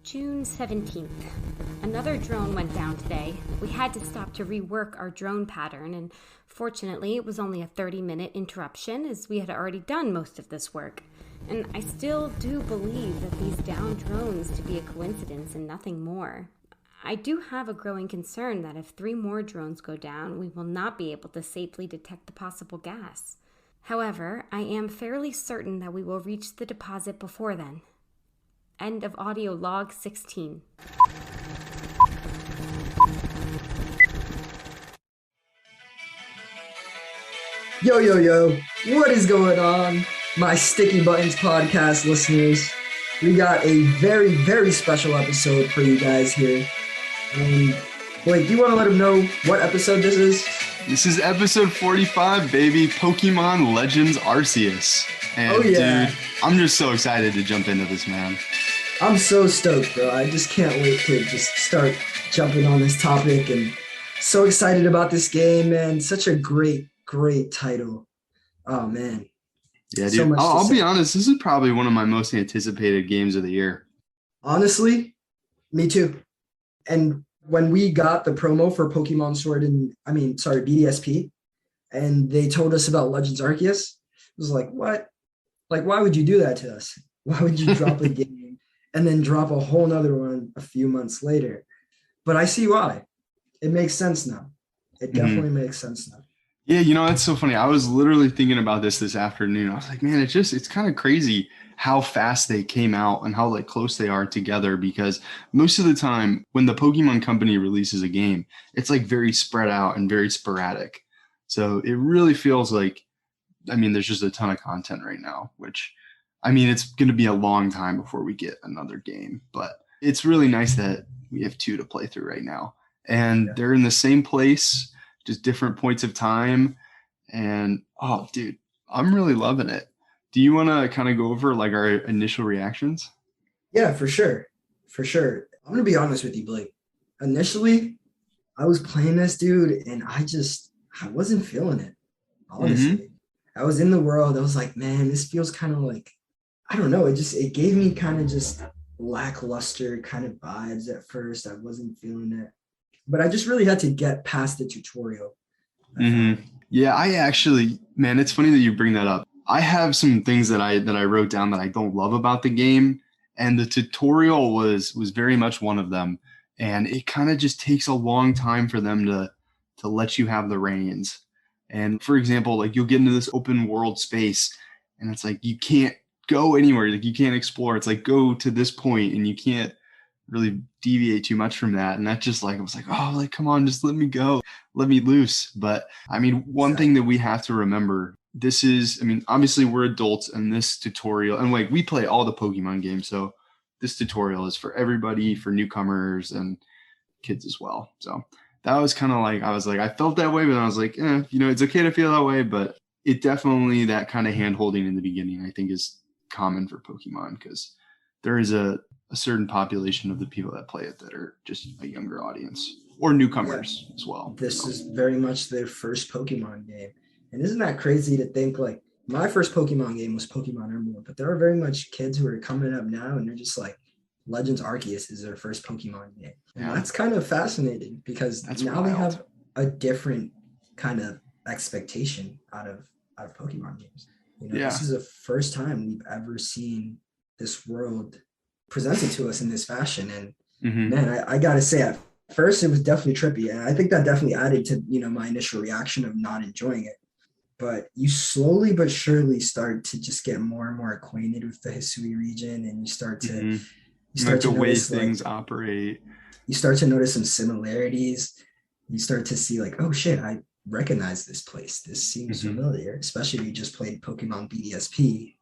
June 17th. Another drone went down today. We had to stop to rework our drone pattern, and fortunately it was only a 30-minute interruption as we had already done most of this work. And I still do believe that these downed drones to be a coincidence and nothing more. I do have a growing concern that if 3 more drones go down, we will not be able to safely detect the possible gas. However, I am fairly certain that we will reach the deposit before then. End of audio log 16. Yo, what is going on, my Sticky Buttons podcast listeners? We got a very, very special episode for you guys here. Blake, do you want to let them know what episode this is? This is episode 45, baby. Pokemon Legends Arceus. And dude, I'm just so excited to jump into this, man. I'm so stoked, bro. I just can't wait to just start jumping on this topic, and so excited about this game, man. Such a great title. Oh, man. Yeah, dude. So I'll be honest, this is probably one of my most anticipated games of the year. Honestly, me too. And when we got the promo for Pokemon BDSP, and they told us about Legends Arceus, it was like, what? Like, why would you do that to us? Why would you drop a game and then drop a whole nother one a few months later? But I see why. It makes sense now. It definitely makes sense now. Yeah, that's so funny. I was literally thinking about this afternoon. I was like, man, it's kind of crazy how fast they came out and how close they are together, because most of the time when the Pokemon company releases a game, it's very spread out and very sporadic. So it really feels like, there's just a ton of content right now, which it's going to be a long time before we get another game, but it's really nice that we have 2 to play through right now. And they're in the same place, just different points of time. And, oh, dude, I'm really loving it. Do you want to kind of go over our initial reactions? Yeah, for sure. I'm going to be honest with you, Blake. Initially, I was playing this, dude, and I wasn't feeling it, honestly. I was in the world. I was like, man, this feels kind of I don't know. It gave me kind of just lackluster kind of vibes at first. I wasn't feeling it, but I just really had to get past the tutorial. Yeah, I actually, man, it's funny that you bring that up. I have some things that I wrote down that I don't love about the game, and the tutorial was very much one of them. And it kind of just takes a long time for them to let you have the reins. And for example, you'll get into this open world space, and it's you can't go anywhere. You can't explore. It's go to this point, and you can't really deviate too much from that. And that just I was oh, come on, just let me go, let me loose. But one thing that we have to remember, this is, obviously we're adults, and this tutorial, and we play all the Pokemon games, so this tutorial is for everybody, for newcomers and kids as well. So that was kind of I felt that way, but I was it's okay to feel that way, but it definitely, that kind of hand holding in the beginning, I think, is common for Pokemon, because there is a certain population of the people that play it that are just a younger audience, or newcomers as well. This is very much their first Pokemon game. And isn't that crazy to think, my first Pokemon game was Pokemon Emerald, but there are very much kids who are coming up now, and they're just Legends Arceus is their first Pokemon game. And that's kind of fascinating, because now they have a different kind of expectation out of Pokemon games. This is the first time we've ever seen this world presented to us in this fashion. And man, I gotta say, at first it was definitely trippy, and I think that definitely added to my initial reaction of not enjoying it. But you slowly but surely start to just get more and more acquainted with the Hisui region, and you start to the way things operate. You start to notice some similarities. You start to see oh shit, I recognize this place. This seems familiar, especially if you just played Pokemon BDSP.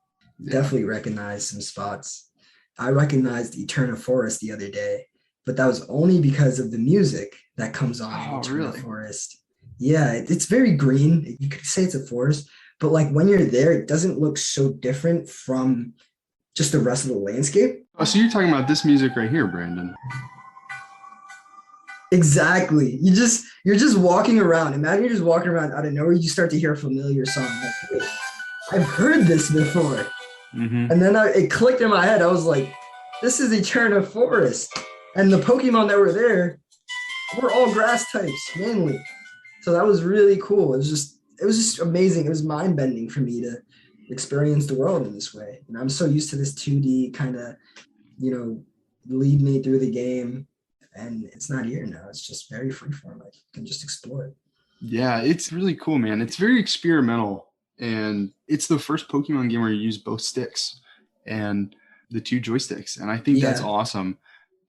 Definitely recognize some spots. I recognized Eterna Forest the other day, but that was only because of the music that comes on in Eterna Forest. Yeah, it's very green. You could say it's a forest, but when you're there, it doesn't look so different from just the rest of the landscape. Oh, so you're talking about this music right here, Brandon? Exactly. You're just walking around. Imagine you're just walking around out of nowhere. You start to hear a familiar song. Wait, I've heard this before. And then it clicked in my head. I was like, this is Eterna Forest. And the Pokemon that were there were all grass types, mainly. So that was really cool. It was just amazing. It was mind bending for me to experience the world in this way. And I'm so used to this 2D kind of, you know, lead me through the game. And it's not here now. It's just very freeform. I can just explore it. Yeah, it's really cool, man. It's very experimental, and it's the first Pokemon game where you use both sticks and the two joysticks, and I think that's Yeah. awesome.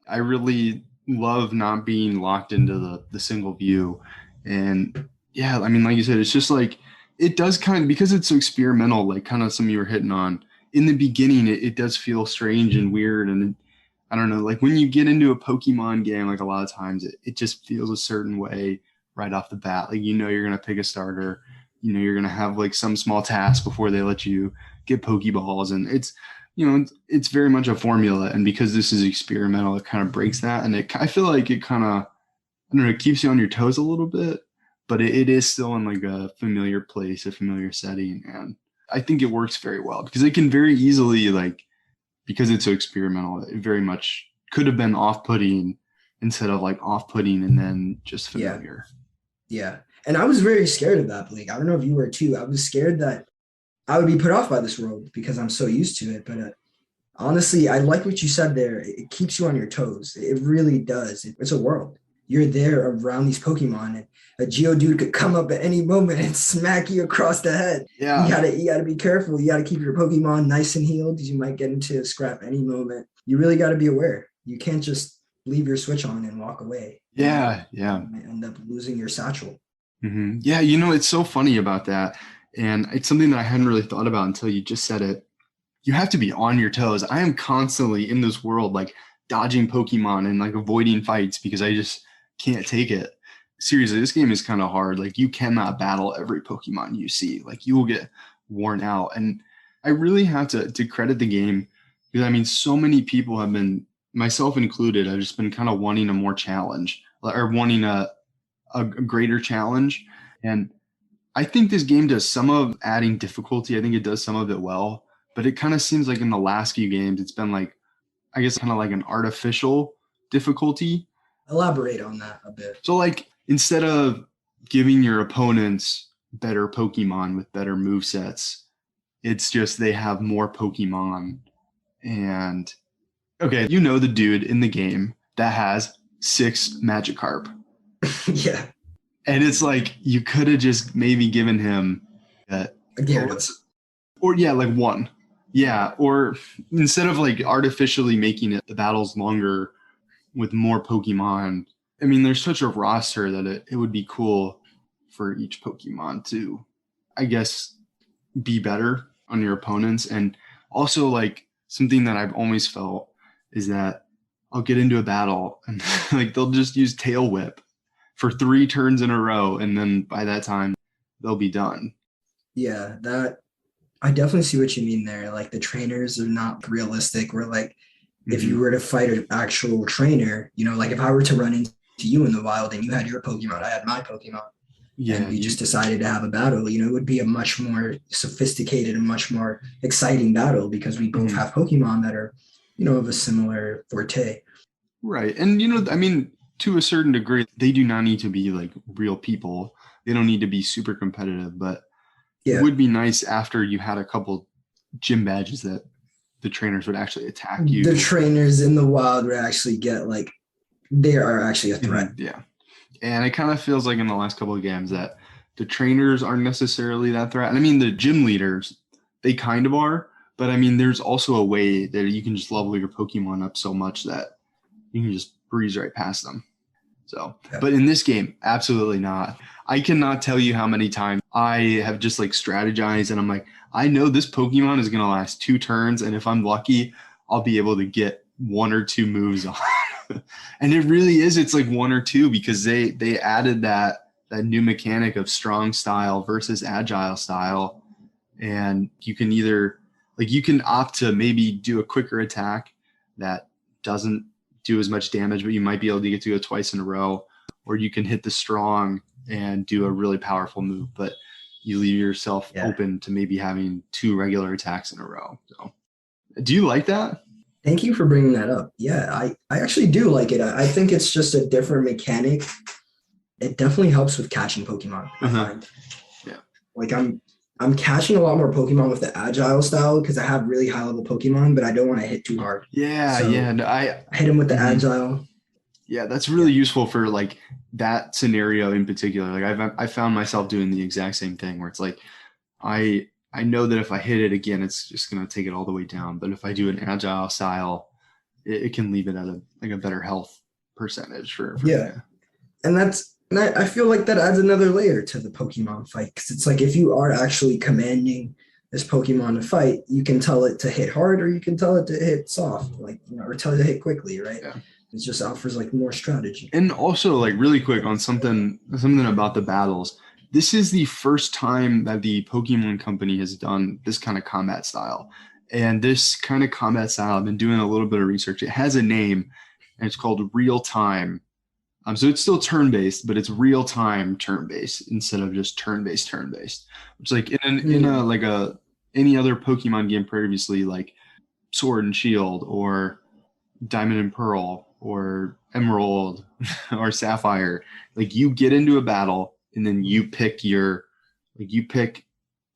I really love not being locked into the single view, and yeah, I mean, like you said, it's just like it does kind of because it's so experimental, like kind of some you were hitting on in the beginning. It does feel strange and weird, and I don't know, like when you get into a Pokemon game, like a lot of times it just feels a certain way right off the bat. Like, you're going to pick a starter, you're going to have like some small task before they let you get Pokeballs. And it's very much a formula. And because this is experimental, it kind of breaks that. And I feel like it kind of, I don't know, it keeps you on your toes a little bit, but it is still in like a familiar place, a familiar setting. And I think it works very well because it can very easily, like, because it's so experimental, it very much could have been off-putting instead of like off-putting and then just familiar. Yeah. And I was very scared of that, Blake. I don't know if you were too. I was scared that I would be put off by this world because I'm so used to it. But honestly, I like what you said there. It keeps you on your toes. It really does. It's a world. You're there around these Pokemon, and a Geodude could come up at any moment and smack you across the head. Yeah. You gotta be careful. You gotta keep your Pokemon nice and healed because you might get into a scrap any moment. You really gotta be aware. You can't just leave your switch on and walk away. Yeah. You might end up losing your satchel. Mm-hmm. Yeah, it's so funny about that. And it's something that I hadn't really thought about until you just said it. You have to be on your toes. I am constantly in this world, like dodging Pokemon and like avoiding fights because I just can't take it. Seriously, this game is kind of hard. Like, you cannot battle every Pokemon you see. Like, you will get worn out. And I really have to credit the game because, I mean, so many people have been, myself included, I've just been kind of wanting a more challenge or wanting a greater challenge. And I think this game does some of adding difficulty. I think it does some of it well, but it kind of seems like in the last few games, it's been like, I guess, kind of like an artificial difficulty. Elaborate on that a bit. So like, instead of giving your opponents better Pokemon with better movesets, it's just they have more Pokemon. And okay, the dude in the game that has 6 Magikarp. Yeah. And it's like, you could have just maybe given him that. Or yeah, like 1. Yeah. Or instead of like artificially making the battles longer with more Pokemon, I mean, there's such a roster that it would be cool for each Pokemon to, I guess, be better on your opponents. And also, like, something that I've always felt is that I'll get into a battle and like they'll just use Tail Whip for 3 turns in a row, and then by that time they'll be done. Yeah, that I definitely see what you mean there. Like, the trainers are not realistic. Where like if you were to fight an actual trainer, like if I were to run into you in the wild and you had your Pokemon, I had my Pokemon, and we just decided to have a battle, it would be a much more sophisticated and much more exciting battle because we both have Pokemon that are, of a similar forte. Right. And, I mean, to a certain degree, they do not need to be like real people. They don't need to be super competitive, but it would be nice after you had a couple gym badges that the trainers would actually attack you. The trainers in the wild would actually get like, they are actually a threat. Yeah. And it kind of feels like in the last couple of games that the trainers aren't necessarily that threat. And I mean, the gym leaders, they kind of are, but I mean, there's also a way that you can just level your Pokemon up so much that you can just breeze right past them. So, but in this game, absolutely not. I cannot tell you how many times I have just like strategized and I'm like, I know this Pokemon is going to last 2 turns. And if I'm lucky, I'll be able to get 1 or 2 moves on. And it really is. It's like 1 or 2 because they added that new mechanic of strong style versus agile style. And you can either like, you can opt to maybe do a quicker attack that doesn't do as much damage, but you might be able to get to go twice in a row, or you can hit the strong and do a really powerful move, but you leave yourself open to maybe having 2 regular attacks in a row. So, do you like that? Thank you for bringing that up. Yeah, I actually do like it. I think it's just a different mechanic. It definitely helps with catching Pokemon, I Uh-huh. find. Yeah. Like I'm catching a lot more Pokemon with the agile style because I have really high level Pokemon, but I don't want to hit too hard. Yeah, So yeah. No, I hit them with the mhm. agile. Yeah, that's really Yeah. useful for like that scenario in particular. Like I found myself doing the exact same thing where it's like I know that if I hit it again, it's just gonna take it all the way down. But if I do an agile style, it can leave it at a like a better health percentage for Yeah. yeah. And I feel like that adds another layer to the Pokemon fight because it's like if you are actually commanding this Pokemon to fight, you can tell it to hit hard or you can tell it to hit soft, like or tell it to hit quickly, right? Yeah. It just offers like more strategy. And also, like really quick on something about the battles. This is the first time that the Pokemon Company has done this kind of combat style. And this kind of combat style, I've been doing a little bit of research. It has a name, and it's called real time. So it's still turn based, but it's real time turn based instead of just turn based. It's like in a Hmm. like a any other Pokemon game previously, like Sword and Shield or Diamond and Pearl or Emerald or Sapphire. Like you get into a battle and then you pick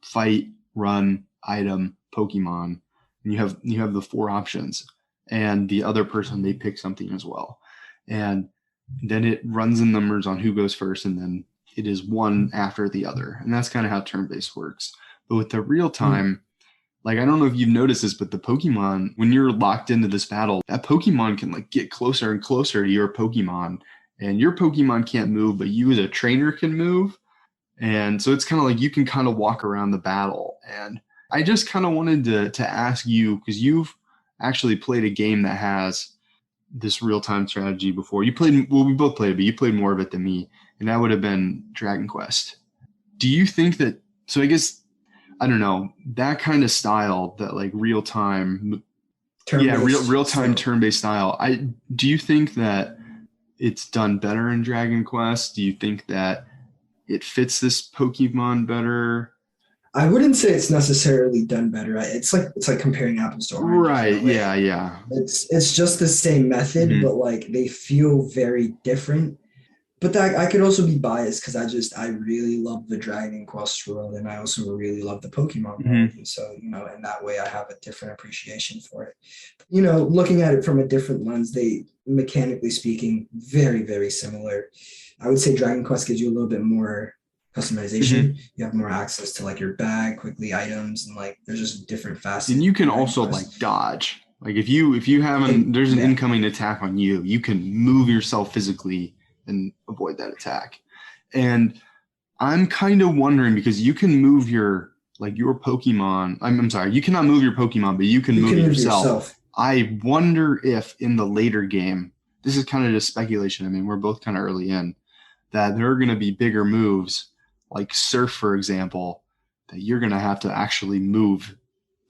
fight, run, item, Pokemon, and you have the four options. And the other person they pick something as well. And then it runs in numbers on who goes first, and then it is one after the other. And that's kind of how turn-based works. But with the real time, like I don't know if you've noticed this, but the Pokemon, when you're locked into this battle, that Pokemon can like get closer and closer to your Pokemon, and your Pokemon can't move, but you as a trainer can move. And so it's kind of like you can kind of walk around the battle. And I just kind of wanted to ask you because you've actually played a game that has this real time strategy before. You played well, we both played it, but you played more of it than me, and that would have been Dragon Quest. Do you think that? So I guess I don't know that kind of style, that like real time, yeah, real Turn-based time style. turn based style. I do you think that it's done better in Dragon Quest? Do you think that it fits this Pokemon better? I wouldn't say it's necessarily done better. It's like comparing apples to oranges in Right. a way. Yeah. Yeah. It's just the same method, Hmm. but like they feel very different. But that I could also be biased because I really love the Dragon Quest world and I also really love the Pokemon world. Hmm. And so, in that way I have a different appreciation for it. Looking at it from a different lens, they mechanically speaking, very, very similar. I would say Dragon Quest gives you a little bit more Hmm. customization. You have more access to like your bag, quickly items, and like there's just a different And facet you in can Dragon also Quest. like dodge. Like if you have there's an Yeah. incoming attack on you, you can move yourself physically and avoid that attack. And I'm kind of wondering because you can move your Pokemon. I'm sorry, you cannot move your Pokemon, but you can You move can it move yourself. yourself. I wonder if in the later game, this is kind of just speculation. I mean, we're both kind of early in, that there are going to be bigger moves like Surf, for example, that you're going to have to actually move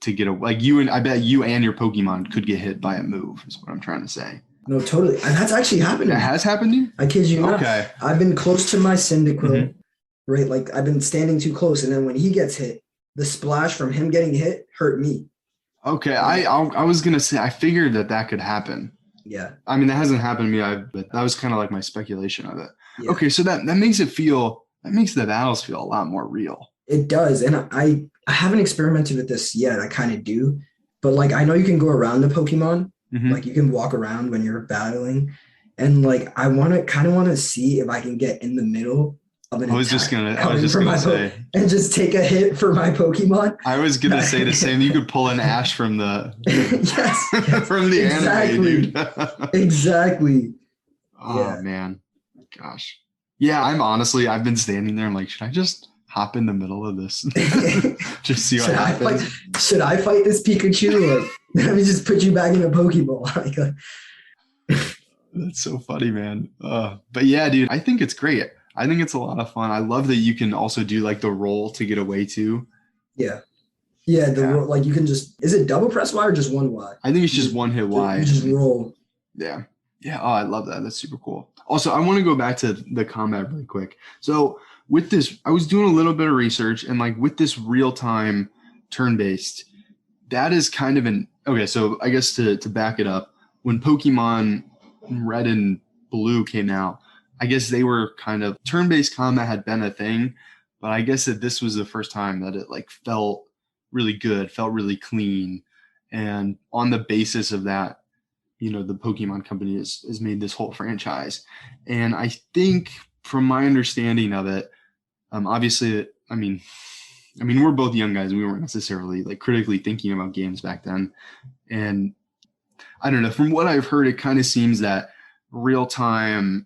to get a like you and I bet you and your Pokemon could get hit by a move. Is what I'm trying to say. No, totally. And that's actually happened to That me. has happened to you? I kid you not. Okay. I've been close to my Cyndaquil, Hmm. right? Like I've been standing too close, and then when he gets hit, the splash from him getting hit hurt me. Okay. Like, I was gonna say I figured that could happen. yeah, I mean, that hasn't happened to me. But that was kind of like my speculation of it. yeah, Okay, so that makes the battles feel a lot more real. it does. And I haven't experimented with this yet. I kind of do, but like I know you can go around the Pokemon, like Hmm. you can walk around when you're battling, and like I want to see if I can get in the middle of an attack I was coming just from gonna my say, and just take a hit for my Pokemon. I was gonna say the same. You could pull an Ash from the Yes, yes, from the anime, exactly, dude. exactly. Oh Yeah. man, gosh. Yeah, I've been standing there. I'm like, should I just hop in the middle of this, just see what should I fight? happens? Should I fight this Pikachu? Like, let me just put you back in a Pokeball. That's so funny, man. But yeah, dude, I think it's great. I think it's a lot of fun. I love that you can also do like the roll to get away too. Yeah, yeah. Yeah, Like you can just is it double press Y or just one Y? I think it's just You one hit you Y. just roll. Yeah. Yeah. Oh, I love that. That's super cool. Also, I want to go back to the combat really quick. So with this, I was doing a little bit of research and like with this real time turn based, that is kind of okay. So I guess to back it up, when Pokemon Red and Blue came out, I guess they were kind of turn-based combat had been a thing, but I guess that this was the first time that it like felt really good, felt really clean. And on the basis of that, the Pokemon company has made this whole franchise. And I think from my understanding of it, obviously, I mean, we're both young guys and we weren't necessarily like critically thinking about games back then. And I don't know, from what I've heard, it kind of seems that real-time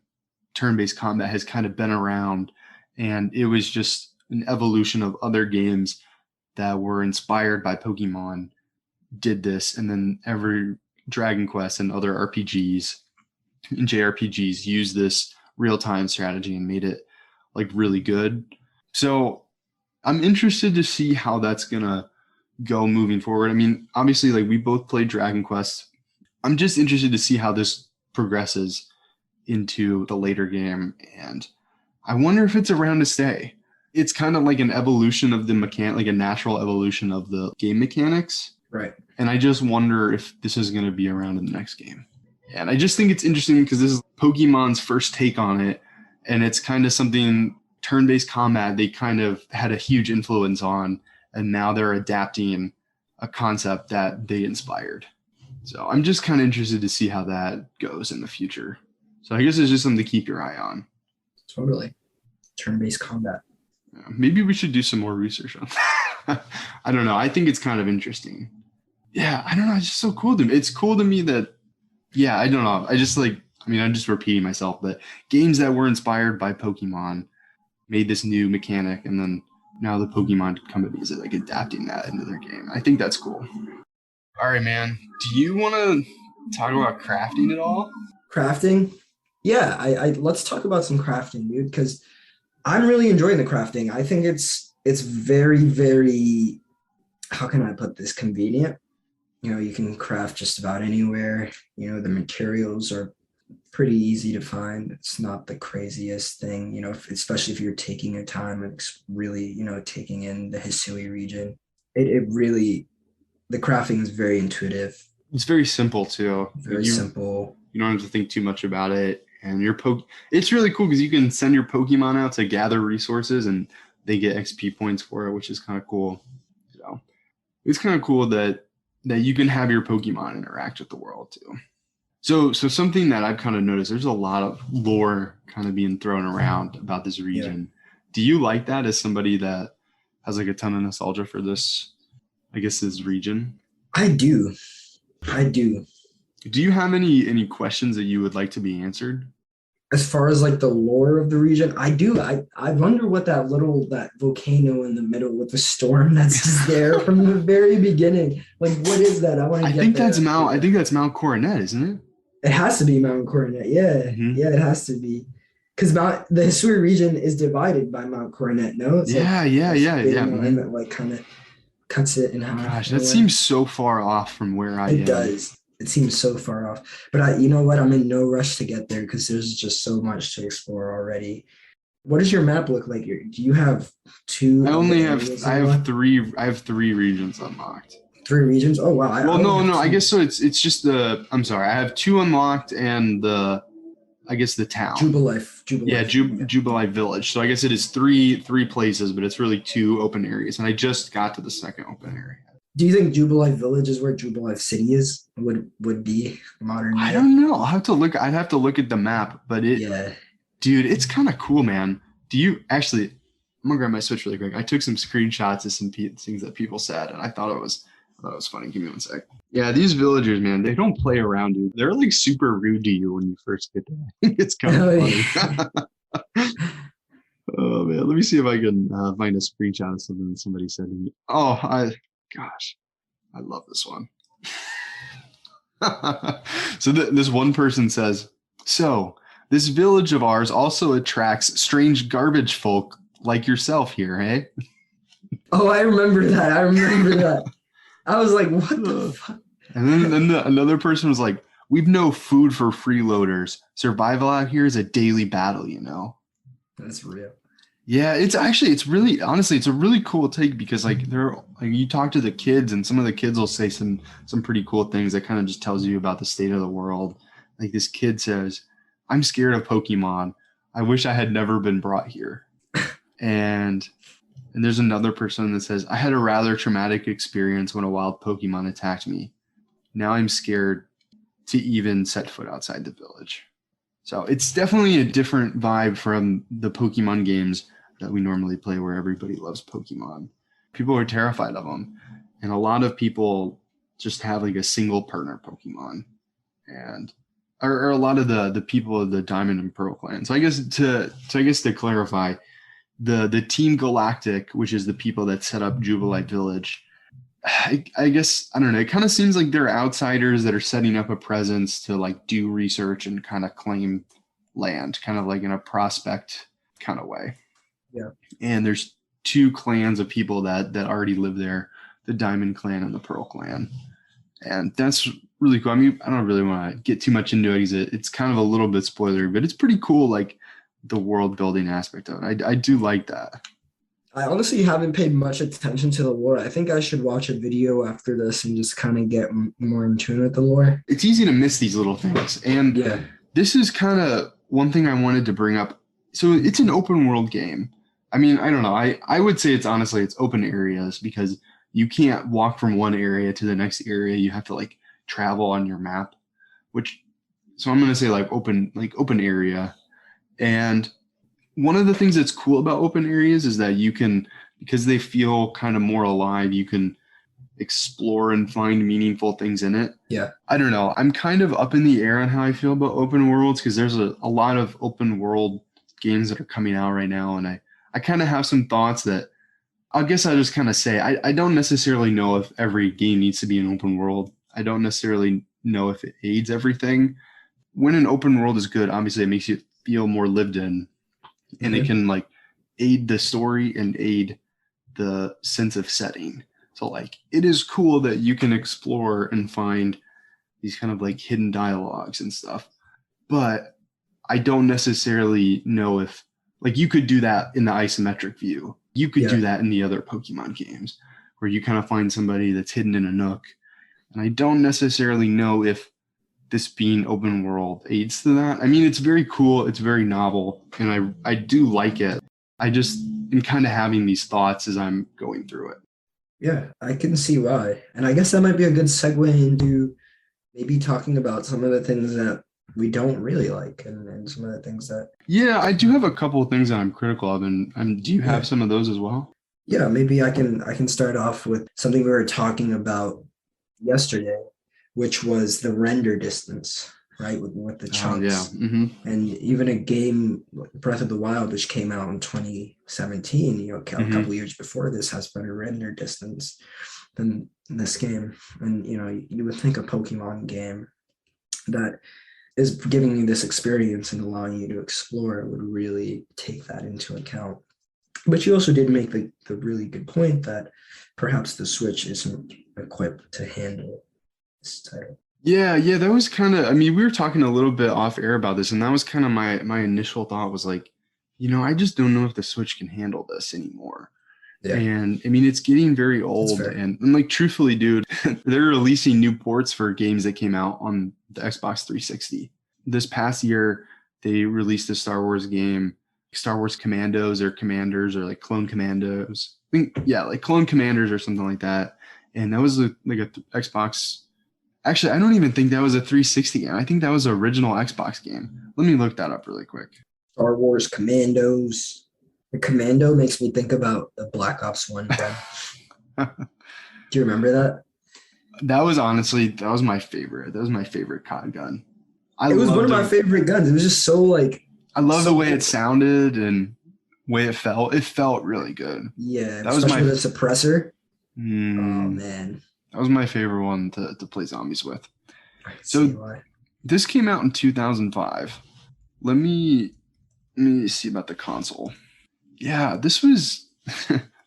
turn-based combat has kind of been around, and it was just an evolution of other games that were inspired by Pokemon did this, and then every Dragon Quest and other RPGs and JRPGs used this real-time strategy and made it like really good. So I'm interested to see how that's gonna go moving forward. I mean, obviously, like we both played Dragon Quest. I'm just interested to see how this progresses into the later game, and I wonder if it's around to stay. It's kind of like an evolution of the like a natural evolution of the game mechanics. Right. And I just wonder if this is going to be around in the next game. And I just think it's interesting because this is Pokemon's first take on it, and it's kind of something turn-based combat they kind of had a huge influence on, and now they're adapting a concept that they inspired. So I'm just kind of interested to see how that goes in the future. So I guess it's just something to keep your eye on. Totally. Turn-based combat. Yeah, maybe we should do some more research on that. I don't know. I think it's kind of interesting. Yeah, I don't know. It's just so cool to me. It's cool to me that, I don't know. I just I'm just repeating myself, but games that were inspired by Pokemon made this new mechanic, and then now the Pokemon companies are like adapting that into their game. I think that's cool. All right, man. Do you want to talk about crafting at all? Crafting? Yeah, I let's talk about some crafting, dude, because I'm really enjoying the crafting. I think it's very, very, how can I put this, convenient. You can craft just about anywhere. The materials are pretty easy to find. It's not the craziest thing, especially if you're taking your time and really, taking in the Hisui region. It really, the crafting is very intuitive. It's very simple too. Very simple. You don't have to think too much about it. And it's really cool because you can send your Pokemon out to gather resources and they get XP points for it, which is kind of cool. So it's kind of cool that you can have your Pokemon interact with the world too. So something that I've kind of noticed, there's a lot of lore kind of being thrown around about this region. Yeah. Do you like that as somebody that has like a ton of nostalgia for this, I guess, this region? I do. Do you have any questions that you would like to be answered? As far as like the lore of the region, I do. I wonder what that volcano in the middle with the storm that's just there from the very beginning. Like, what is that? I think that's Mount Coronet, isn't it? It has to be Mount Coronet. Yeah. Mm-hmm. Yeah, it has to be. Because the Hisui region is divided by Mount Coronet, no? It's yeah. And that like kind of cuts it in half. Gosh, that seems so far off from where I am. It does. It seems so far off. But you know what? I'm in no rush to get there because there's just so much to explore already. What does your map look like? Do you have two? I have three regions unlocked. 3 regions? Oh wow. No. I guess so. It's just I'm sorry. I have 2 unlocked and the town. Jubilife. Yeah, Jubilife Village. So I guess it is three places, but it's really 2 open areas. And I just got to the second open area. Do you think Jubilife Village is where Jubilife City is? Would be modern? I don't know. I'd have to look at the map, but dude, it's kind of cool, man. Do you actually? I'm gonna grab my Switch really quick. I took some screenshots of some things that people said, and I thought it was funny. Give me one sec. Yeah, these villagers, man, they don't play around, dude. They're like super rude to you when you first get there. It's kind of funny. Oh man, let me see if I can find a screenshot of something that somebody said to me. Gosh, I love this one. So this one person says, so this village of ours also attracts strange garbage folk like yourself here, hey? Oh, I remember that. I was like, what the fuck? And then another person was like, we've no food for freeloaders. Survival out here is a daily battle, you know? That's real. Yeah, it's really honestly it's a really cool take because like you talk to the kids and some of the kids will say some pretty cool things that kind of just tells you about the state of the world. Like this kid says, "I'm scared of Pokemon. I wish I had never been brought here." And there's another person that says, "I had a rather traumatic experience when a wild Pokemon attacked me. Now I'm scared to even set foot outside the village." So it's definitely a different vibe from the Pokemon games that we normally play where everybody loves Pokemon. People are terrified of them. And a lot of people just have like a single partner Pokemon. And or a lot of the people of the Diamond and Pearl clan. So I guess to clarify, the Team Galactic, which is the people that set up Jubilite Village, I guess I don't know. It kind of seems like they're outsiders that are setting up a presence to like do research and kind of claim land, kind of like in a prospect kind of way. Yeah. And there's two clans of people that already live there, the Diamond Clan and the Pearl Clan, and that's really cool. I mean, I don't really want to get too much into it because it's kind of a little bit spoilery, but it's pretty cool. Like the world building aspect of it, I do like that. I honestly haven't paid much attention to the lore. I think I should watch a video after this and just kind of get more in tune with the lore. It's easy to miss these little things. And Yeah. this is kind of one thing I wanted to bring up. So it's an open world game. I mean, I don't know. I would say it's open areas because you can't walk from one area to the next area. You have to like travel on your map, so I'm going to say like open area. And one of the things that's cool about open areas is that you can, because they feel kind of more alive, you can explore and find meaningful things in it. Yeah. I don't know. I'm kind of up in the air on how I feel about open worlds because there's a lot of open world games that are coming out right now. And I kind of have some thoughts that I guess I'll just kind of say I don't necessarily know if every game needs to be an open world. I don't necessarily know if it aids everything. When an open world is good, obviously it makes you feel more lived in. And it can like aid the story and aid the sense of setting. So like it is cool that you can explore and find these kind of like hidden dialogues and stuff. But I don't necessarily know if like you could do that in the isometric view. You could do that in the other Pokemon games where you kind of find somebody that's hidden in a nook. And I don't necessarily know if this being open world aids to that. I mean, it's very cool. It's very novel. And I do like it. I just am kind of having these thoughts as I'm going through it. Yeah, I can see why. And I guess that might be a good segue into maybe talking about some of the things that we don't really like and some of the things that. Yeah, I do have a couple of things that I'm critical of. And do you have some of those as well? Yeah, maybe I can start off with something we were talking about yesterday, which was the render distance, right? With the chunks. Yeah. Mm-hmm. And even a game like Breath of the Wild, which came out in 2017, a couple years before this, has better render distance than this game. And, you would think a Pokemon game that is giving you this experience and allowing you to explore would really take that into account. But you also did make the really good point that perhaps the Switch isn't equipped to handle this title. Yeah, that was kind of, I mean, we were talking a little bit off air about this, and that was kind of my initial thought was like, I just don't know if the Switch can handle this anymore. Yeah. And I mean, it's getting very old, and like, truthfully, dude, they're releasing new ports for games that came out on the Xbox 360. This past year, they released a Star Wars game, Star Wars Commandos or Commanders or like Clone Commandos. I think, like Clone Commanders or something like that. And that was like a Xbox. Actually, I don't even think that was a 360 game. I think that was an original Xbox game. Let me look that up really quick. Star Wars Commandos. The Commando makes me think about the Black Ops 1 gun. Do you remember that? That was my favorite. That was my favorite COD gun. It was one of my favorite guns. It was just so like. I love the way it sounded and way it felt. It felt really good. Yeah, that was with the suppressor. Oh man. That was my favorite one to play zombies with. So this came out in 2005. Let me see about the console. Yeah, this was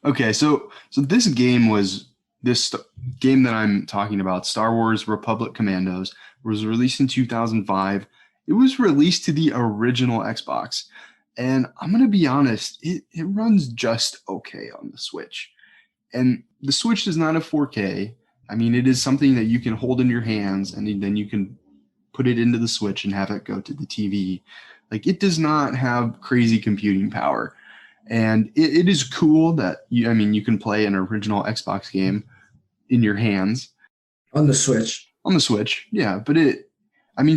okay. So this game that I'm talking about, Star Wars Republic Commandos, was released in 2005. It was released to the original Xbox. And I'm going to be honest, it runs just okay on the Switch. And the Switch does not have 4K. I mean, it is something that you can hold in your hands and then you can put it into the Switch and have it go to the TV. Like, it does not have crazy computing power. And it is cool that you can play an original Xbox game in your hands. On the Switch. On the Switch, yeah. But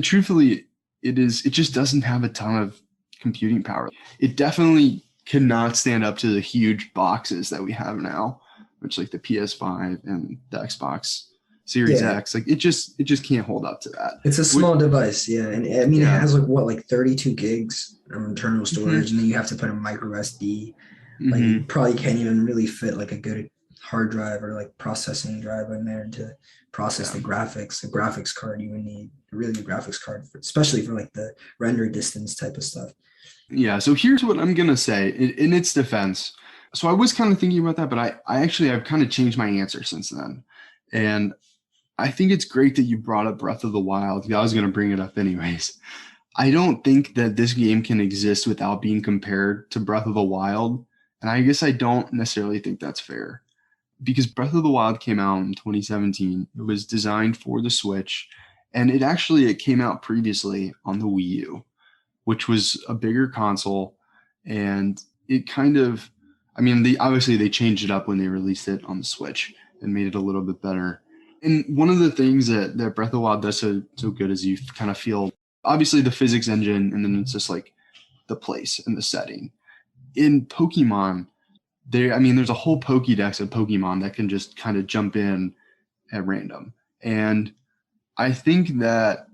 truthfully, it just doesn't have a ton of computing power. It definitely cannot stand up to the huge boxes that we have now, which like the PS5 and the Xbox Series X. Like it just can't hold up to that. It's a small device, yeah. And I mean, it has like 32 gigs of internal storage, and then you have to put a micro SD. Like you probably can't even really fit like a good hard drive or like processing drive in there to process the graphics card you would need, a really good graphics card, especially for like the render distance type of stuff. Yeah, so here's what I'm going to say in its defense. So I was kind of thinking about that, but I've kind of changed my answer since then. And I think it's great that you brought up Breath of the Wild. I was going to bring it up anyways. I don't think that this game can exist without being compared to Breath of the Wild. And I guess I don't necessarily think that's fair because Breath of the Wild came out in 2017. It was designed for the Switch, and it came out previously on the Wii U, which was a bigger console. And it kind of, they changed it up when they released it on the Switch and made it a little bit better. And one of the things that Breath of the Wild does so good is you kind of feel, obviously, the physics engine, and then it's just like the place and the setting. In Pokemon, there's a whole Pokédex of Pokemon that can just kind of jump in at random. And I think that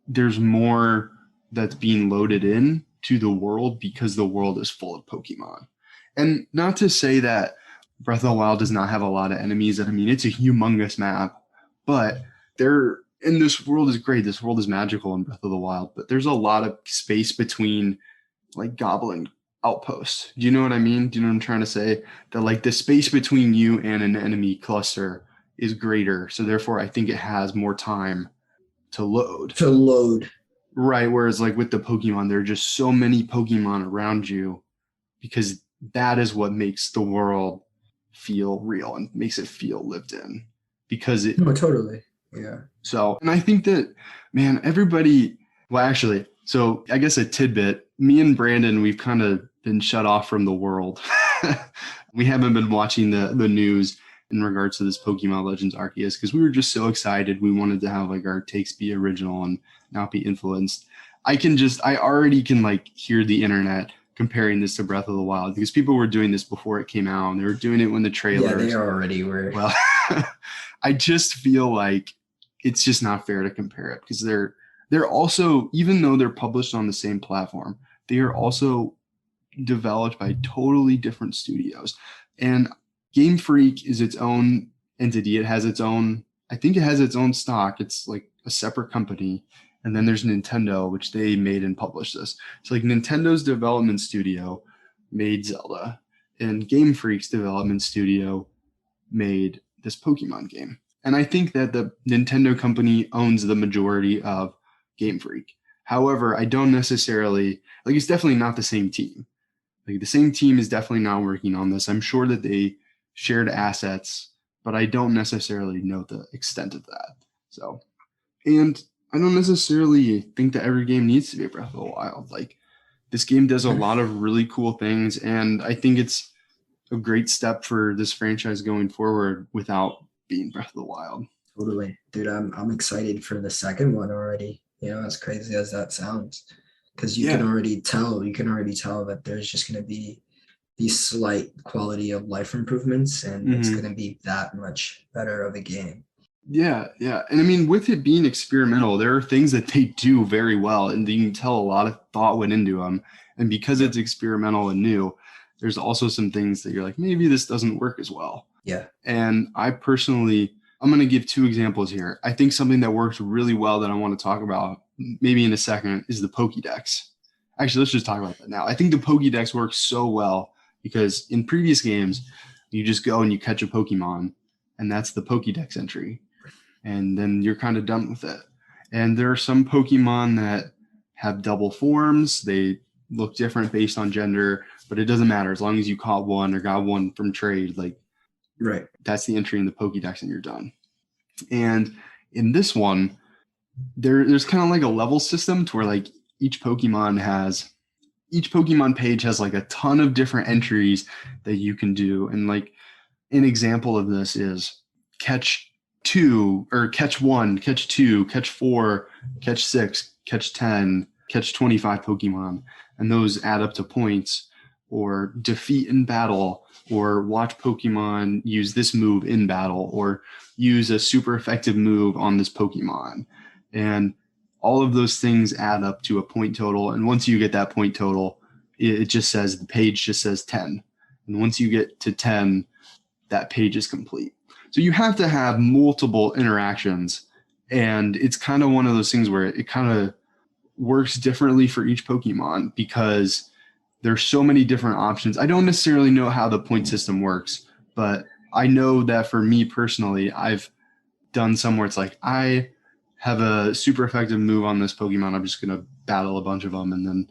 there's more that's being loaded in to the world because the world is full of Pokemon. And not to say that Breath of the Wild does not have a lot of enemies. It's a humongous map, but this world is great. This world is magical in Breath of the Wild, but there's a lot of space between like goblin outposts. Do you know what I mean? Do you know what I'm trying to say? That like the space between you and an enemy cluster is greater. So therefore I think it has more time to load. Right. Whereas like with the Pokemon, there are just so many Pokemon around you because that is what makes the world feel real and makes it feel lived in because it. No, totally. Yeah. So, and I think that, man, so I guess a tidbit, me and Brandon, we've kind of been shut off from the world. We haven't been watching the news in regards to this Pokemon Legends Arceus because we were just so excited. We wanted to have like our takes be original and not be influenced. I already can like hear the internet comparing this to Breath of the Wild because people were doing this before it came out and they were doing it when the trailers. Yeah, they already were. Well, I just feel like it's just not fair to compare it because they're also, even though they're published on the same platform, they are also developed by totally different studios. And Game Freak is its own entity. It has its own stock. It's like a separate company. And then there's Nintendo, which they made and published this. So like Nintendo's development studio made Zelda, and Game Freak's development studio made this Pokemon game. And I think that the Nintendo company owns the majority of Game Freak. However, I don't necessarily, like it's definitely not the same team. Like the same team is definitely not working on this. I'm sure that they shared assets, but I don't necessarily know the extent of that. So, and I don't necessarily think that every game needs to be Breath of the Wild. Like this game does a lot of really cool things, and I think it's a great step for this franchise going forward without being Breath of the Wild. Totally, dude. I'm excited for the second one already. As crazy as that sounds, because you can already tell that there's just going to be these slight quality of life improvements, and it's going to be that much better of a game. Yeah. And with it being experimental, there are things that they do very well, and you can tell a lot of thought went into them. And because it's experimental and new, there's also some things that you're like, maybe this doesn't work as well. Yeah. And I'm going to give two examples here. I think something that works really well that I want to talk about maybe in a second is the Pokédex. Actually, let's just talk about that now. I think the Pokédex works so well because in previous games, you just go and you catch a Pokemon, and that's the Pokédex entry. And then you're kind of done with it. And there are some Pokemon that have double forms. They look different based on gender, but it doesn't matter as long as you caught one or got one from trade. Like, Right. that's the entry in the Pokédex and you're done. And in this one, there's kind of like a level system to where like each Pokemon page has like a ton of different entries that you can do. And like an example of this is catch 2 or catch 1, catch 2, catch 4, catch 6, catch 10, catch 25 Pokemon. And those add up to points, or defeat in battle, or watch Pokemon use this move in battle, or use a super effective move on this Pokemon. And all of those things add up to a point total. And once you get that point total, it just says, the page just says 10. And once you get to 10, that page is complete. So you have to have multiple interactions. And it's kind of one of those things where it kind of works differently for each Pokemon because there's so many different options. I don't necessarily know how the point system works, but I know that for me personally, I've done some where it's like, I have a super effective move on this Pokemon. I'm just going to battle a bunch of them. And then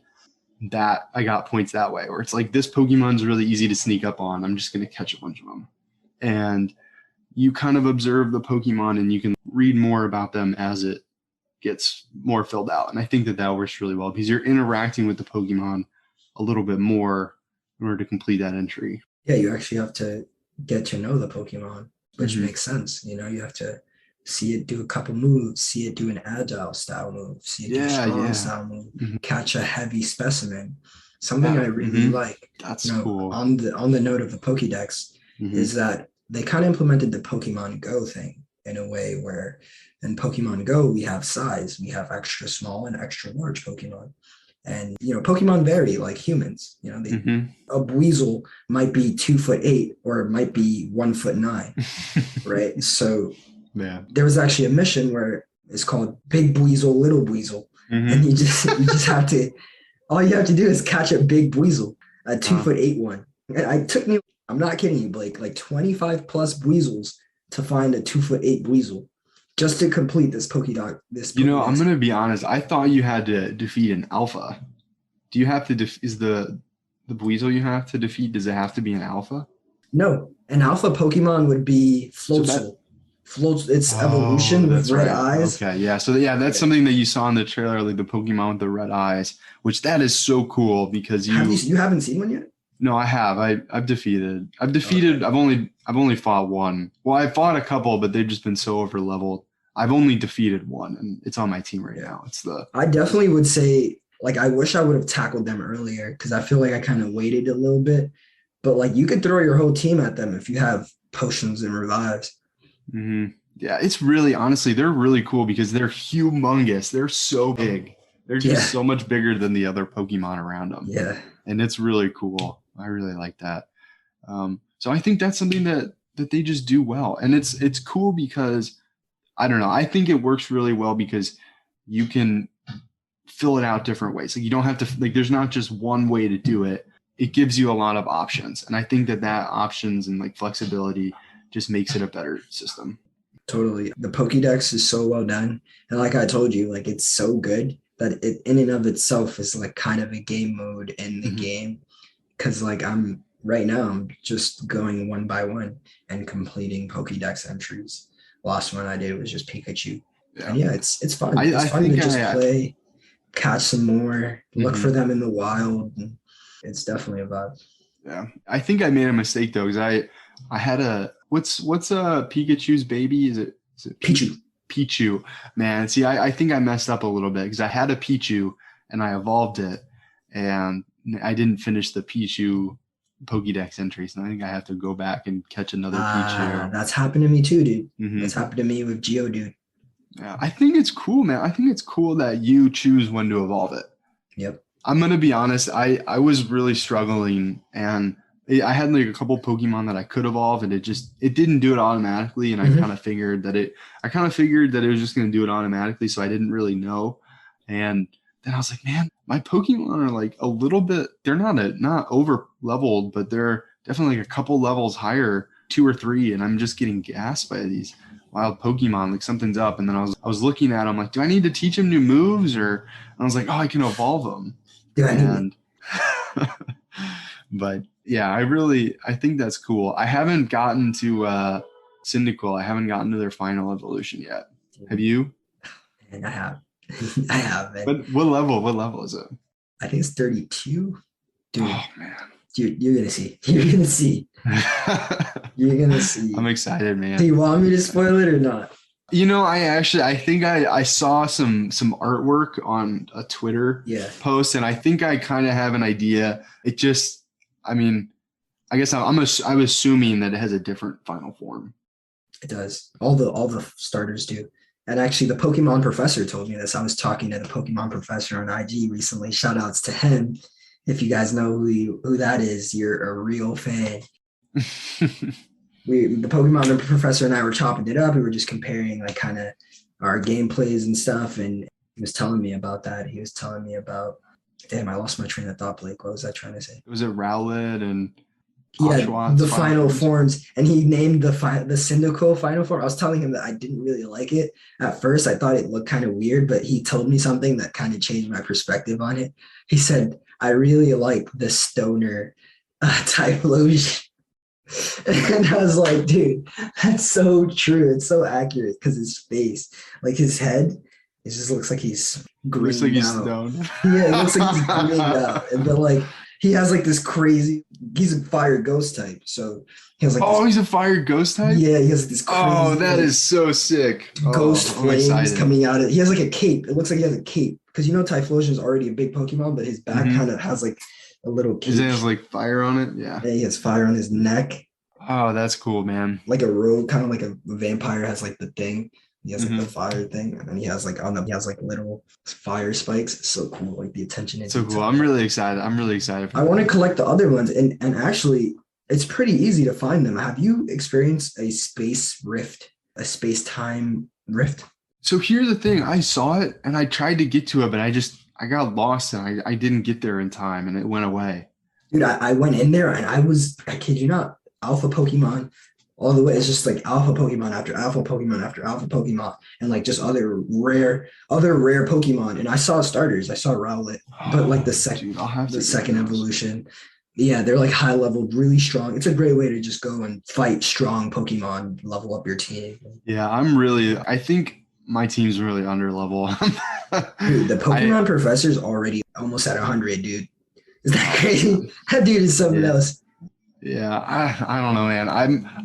that I got points that way, or it's like, this Pokemon's really easy to sneak up on. I'm just going to catch a bunch of them. And you kind of observe the Pokemon and you can read more about them as it gets more filled out. And I think that works really well because you're interacting with the Pokemon a little bit more in order to complete that entry. Yeah, you actually have to get to know the Pokemon, which makes sense. You know, you have to see it do a couple moves, see it do an agile style move, see it do a strong style move, catch a heavy specimen. Something I really like. That's cool. On the note of the Pokédex is that they kind of implemented the Pokemon Go thing in a way where in Pokemon Go we have size, we have extra small and extra large Pokemon. And, you know, Pokemon vary like humans. You know, a Buizel might be 2'8" or it might be 1'9", right? So there was actually a mission where it's called Big Buizel, Little Buizel. And you just have to, all you have to do is catch a big Buizel, a 2'8" one. And it took me, I'm not kidding you, Blake, like 25 plus Buizels to find a 2'8" Buizel. Just to complete this Pokédex. You know, I'm going to be honest. I thought you had to defeat an alpha. Do you have to is the Buizel you have to defeat, does it have to be an alpha? No, an alpha Pokemon would be Floatzel. Floats its evolution with red eyes. Okay, yeah. So that's something that you saw in the trailer, like the Pokemon with the red eyes, which that is so cool because you haven't seen one yet? No, I have. I've defeated. Okay. I've only fought one. Well, I fought a couple, but they've just been so over leveled. I've only defeated one, and it's on my team right now. I definitely would say, like, I wish I would have tackled them earlier because I feel like I kind of waited a little bit. But like, you could throw your whole team at them if you have potions and revives. Yeah, it's really, honestly, they're really cool because they're humongous. They're so big. They're just so much bigger than the other Pokemon around them. Yeah, and it's really cool. I really like that. So I think that's something that they just do well, and it's cool because I don't know. I think it works really well because you can fill it out different ways. Like you don't have to, like, there's not just one way to do it. It gives you a lot of options. And I think that options and like flexibility just makes it a better system. Totally. The Pokédex is so well done. And like I told you, like it's so good that it in and of itself is like kind of a game mode in the game. Cause like I'm just going one by one and completing Pokédex entries. Last one I did was just Pikachu. Yeah. And it's fun. It's fun to just play, catch some more, look for them in the wild. And it's definitely a vibe. Yeah. I think I made a mistake though, because I had what's Pikachu's baby? Is it Pichu? Pichu. Man, see, I think I messed up a little bit because I had a Pichu and I evolved it and I didn't finish the Pichu Pokédex entry, so I think I have to go back and catch another Pichu. That's happened to me too, dude. That's happened to me with Geodude. Yeah, I think it's cool, man. I think it's cool that you choose when to evolve it. Yep. I'm gonna be honest. I was really struggling, and I had like a couple Pokemon that I could evolve, and it didn't do it automatically. And I kind of figured that it was just gonna do it automatically, so I didn't really know. And then I was like, man, my Pokemon are like a little bit, they're not over leveled, but they're definitely like a couple levels higher, 2 or 3. And I'm just getting gassed by these wild Pokemon, like something's up. And then I was looking at them like, do I need to teach them new moves? And I was like, oh, I can evolve them. Do I But yeah, I think that's cool. I haven't gotten to Cyndaquil. I haven't gotten to their final evolution yet. Have you? And I have. I have, man. But what level is it? I think it's 32. Dude, Oh man. you're gonna see. You're gonna see. You're gonna see. I'm excited, man. Do you want me to spoil it or not? I think I saw some artwork on a Twitter post, and I think I kind of have an idea. It just, I mean, I guess I'm assuming that it has a different final form. It does. All the starters do. And actually, the Pokemon professor told me this. I was talking to the Pokemon professor on IG recently. Shout outs to him. If you guys know who that is, you're a real fan. The Pokemon professor and I were chopping it up. We were just comparing like kind of our gameplays and stuff. And he was telling me about that. He was telling me about, damn, I lost my train of thought, Blake. What was I trying to say? Was it Rowlet and the final forms, and he named the Cyndaquil final form. I was telling him that I didn't really like it at first. I thought it looked kind of weird, but he told me something that kind of changed my perspective on it. He said, I really like the stoner Typhlosion. And I was like, dude, that's so true. It's so accurate because his face, like his head, it just looks like he's greened looks like he's out. stoned. Yeah, it looks like he's greened out. But like he has like this crazy, he's a fire ghost type. So he has like he's a fire ghost type? Yeah, he has this crazy that is so sick. Ghost flames coming out of it. He has like a cape. It looks like he has a cape. Because Typhlosion is already a big Pokemon, but his back kind of has like a little cape. His has like fire on it? Yeah. Yeah, he has fire on his neck. Oh, that's cool, man. Like a rogue, kind of like a vampire has like the thing. He has like the fire thing, and then he has like little fire spikes. It's so cool, like the attention. So cool. I'm really excited. I want to collect the other ones, and actually, it's pretty easy to find them. Have you experienced a space rift, a space-time rift? So here's the thing. I saw it, and I tried to get to it, but I got lost, and I didn't get there in time, and it went away. Dude, I went in there, and I kid you not, Alpha Pokemon all the way. It's just like Alpha Pokemon after Alpha Pokemon after Alpha Pokemon, and like just other rare Pokemon. And I saw starters. I saw Rowlet, but like the second evolution. Yeah, they're like high level, really strong. It's a great way to just go and fight strong Pokemon, level up your team. Yeah, I think my team's really under level. Dude, the Pokemon professor's already almost at 100, dude. Is that crazy? That dude is something else. Yeah, I don't know, man.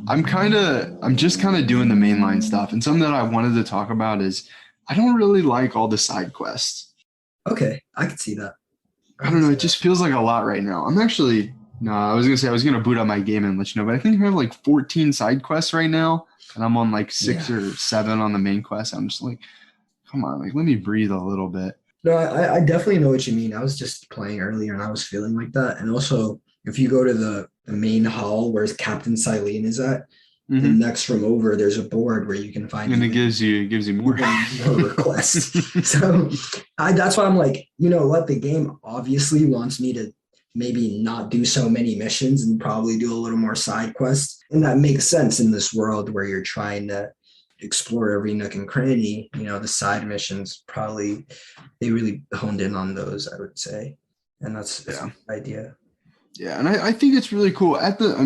I'm just kind of doing the mainline stuff. And something that I wanted to talk about is I don't really like all the side quests. Okay, I can see that. I don't know. It just feels like a lot right now. I was going to say I was going to boot up my game and let you know, but I think I have like 14 side quests right now. And I'm on like 6 or 7 on the main quest. I'm just like, come on, like let me breathe a little bit. No, I definitely know what you mean. I was just playing earlier and I was feeling like that. And also, if you go to the main hall where Captain Silene is at, the next room over, there's a board where you can find. And it gives you more requests. So that's why I'm like, you know what? The game obviously wants me to maybe not do so many missions and probably do a little more side quests. And that makes sense in this world where you're trying to explore every nook and cranny. You know, the side missions they really honed in on those, I would say. And that's a good idea. Yeah, and I think it's really cool. At the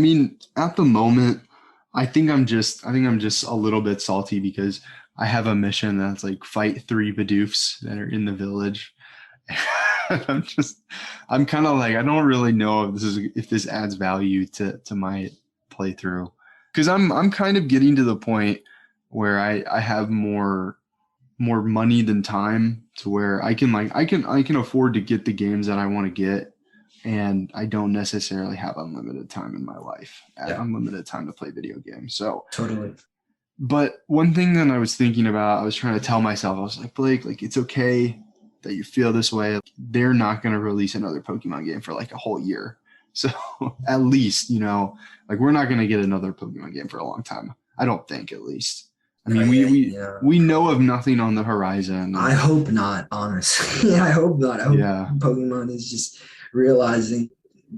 moment, I think I'm just a little bit salty because I have a mission that's like fight 3 Bidoofs that are in the village. I'm kind of like, I don't really know if this adds value to my playthrough, because I'm kind of getting to the point where I have more money than time, to where I can afford to get the games that I want to get. And I don't necessarily have unlimited time in my life, unlimited time to play video games. So totally. But one thing that I was thinking about, I was trying to tell myself, I was like, Blake, like it's okay that you feel this way. They're not going to release another Pokemon game for like a whole year. So at least, like we're not going to get another Pokemon game for a long time. I don't think, at least. I mean, we know of nothing on the horizon. I hope not, honestly. I hope not. I hope Pokemon is just realizing,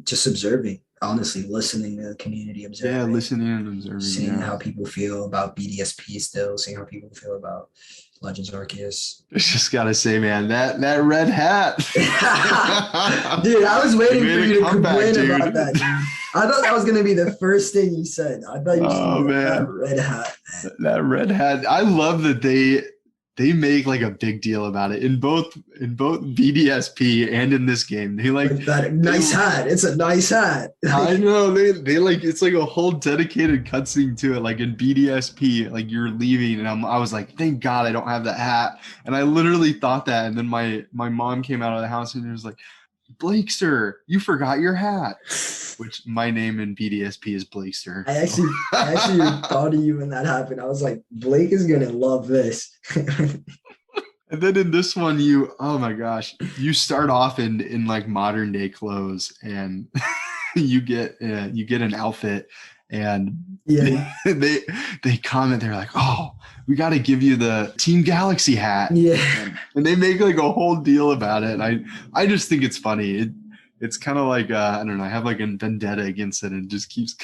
just observing, honestly, listening to the community, observing. Yeah, listening and observing. Seeing how people feel about BDSP still, seeing how people feel about Legends Arceus. I just gotta say, man, that red hat. Dude, I was waiting You for made you a to comeback, complain dude. about that, dude. I thought that was gonna be the first thing you said. I thought you were just Oh gonna be like, man, that red hat. that red hat. I love that they make like a big deal about it in both BDSP and in this game. They Like that nice hat. It's a nice hat. I know they like it's like a whole dedicated cutscene to it. Like in BDSP, like you're leaving, and I was like, thank God I don't have that hat. And I literally thought that, and then my mom came out of the house and it was like, Blakester, you forgot your hat. Which my name in BDSP is Blakester. I actually thought of you when that happened. I was like, Blake is gonna love this. And then in this one, oh my gosh, you start off in like modern day clothes, and you get an outfit, and Yeah. they comment, they're like, oh, we got to give you the Team Galaxy hat. Yeah. And they make like a whole deal about it. And I just think it's funny. It's kind of like I don't know, I have like a vendetta against it, and it just keeps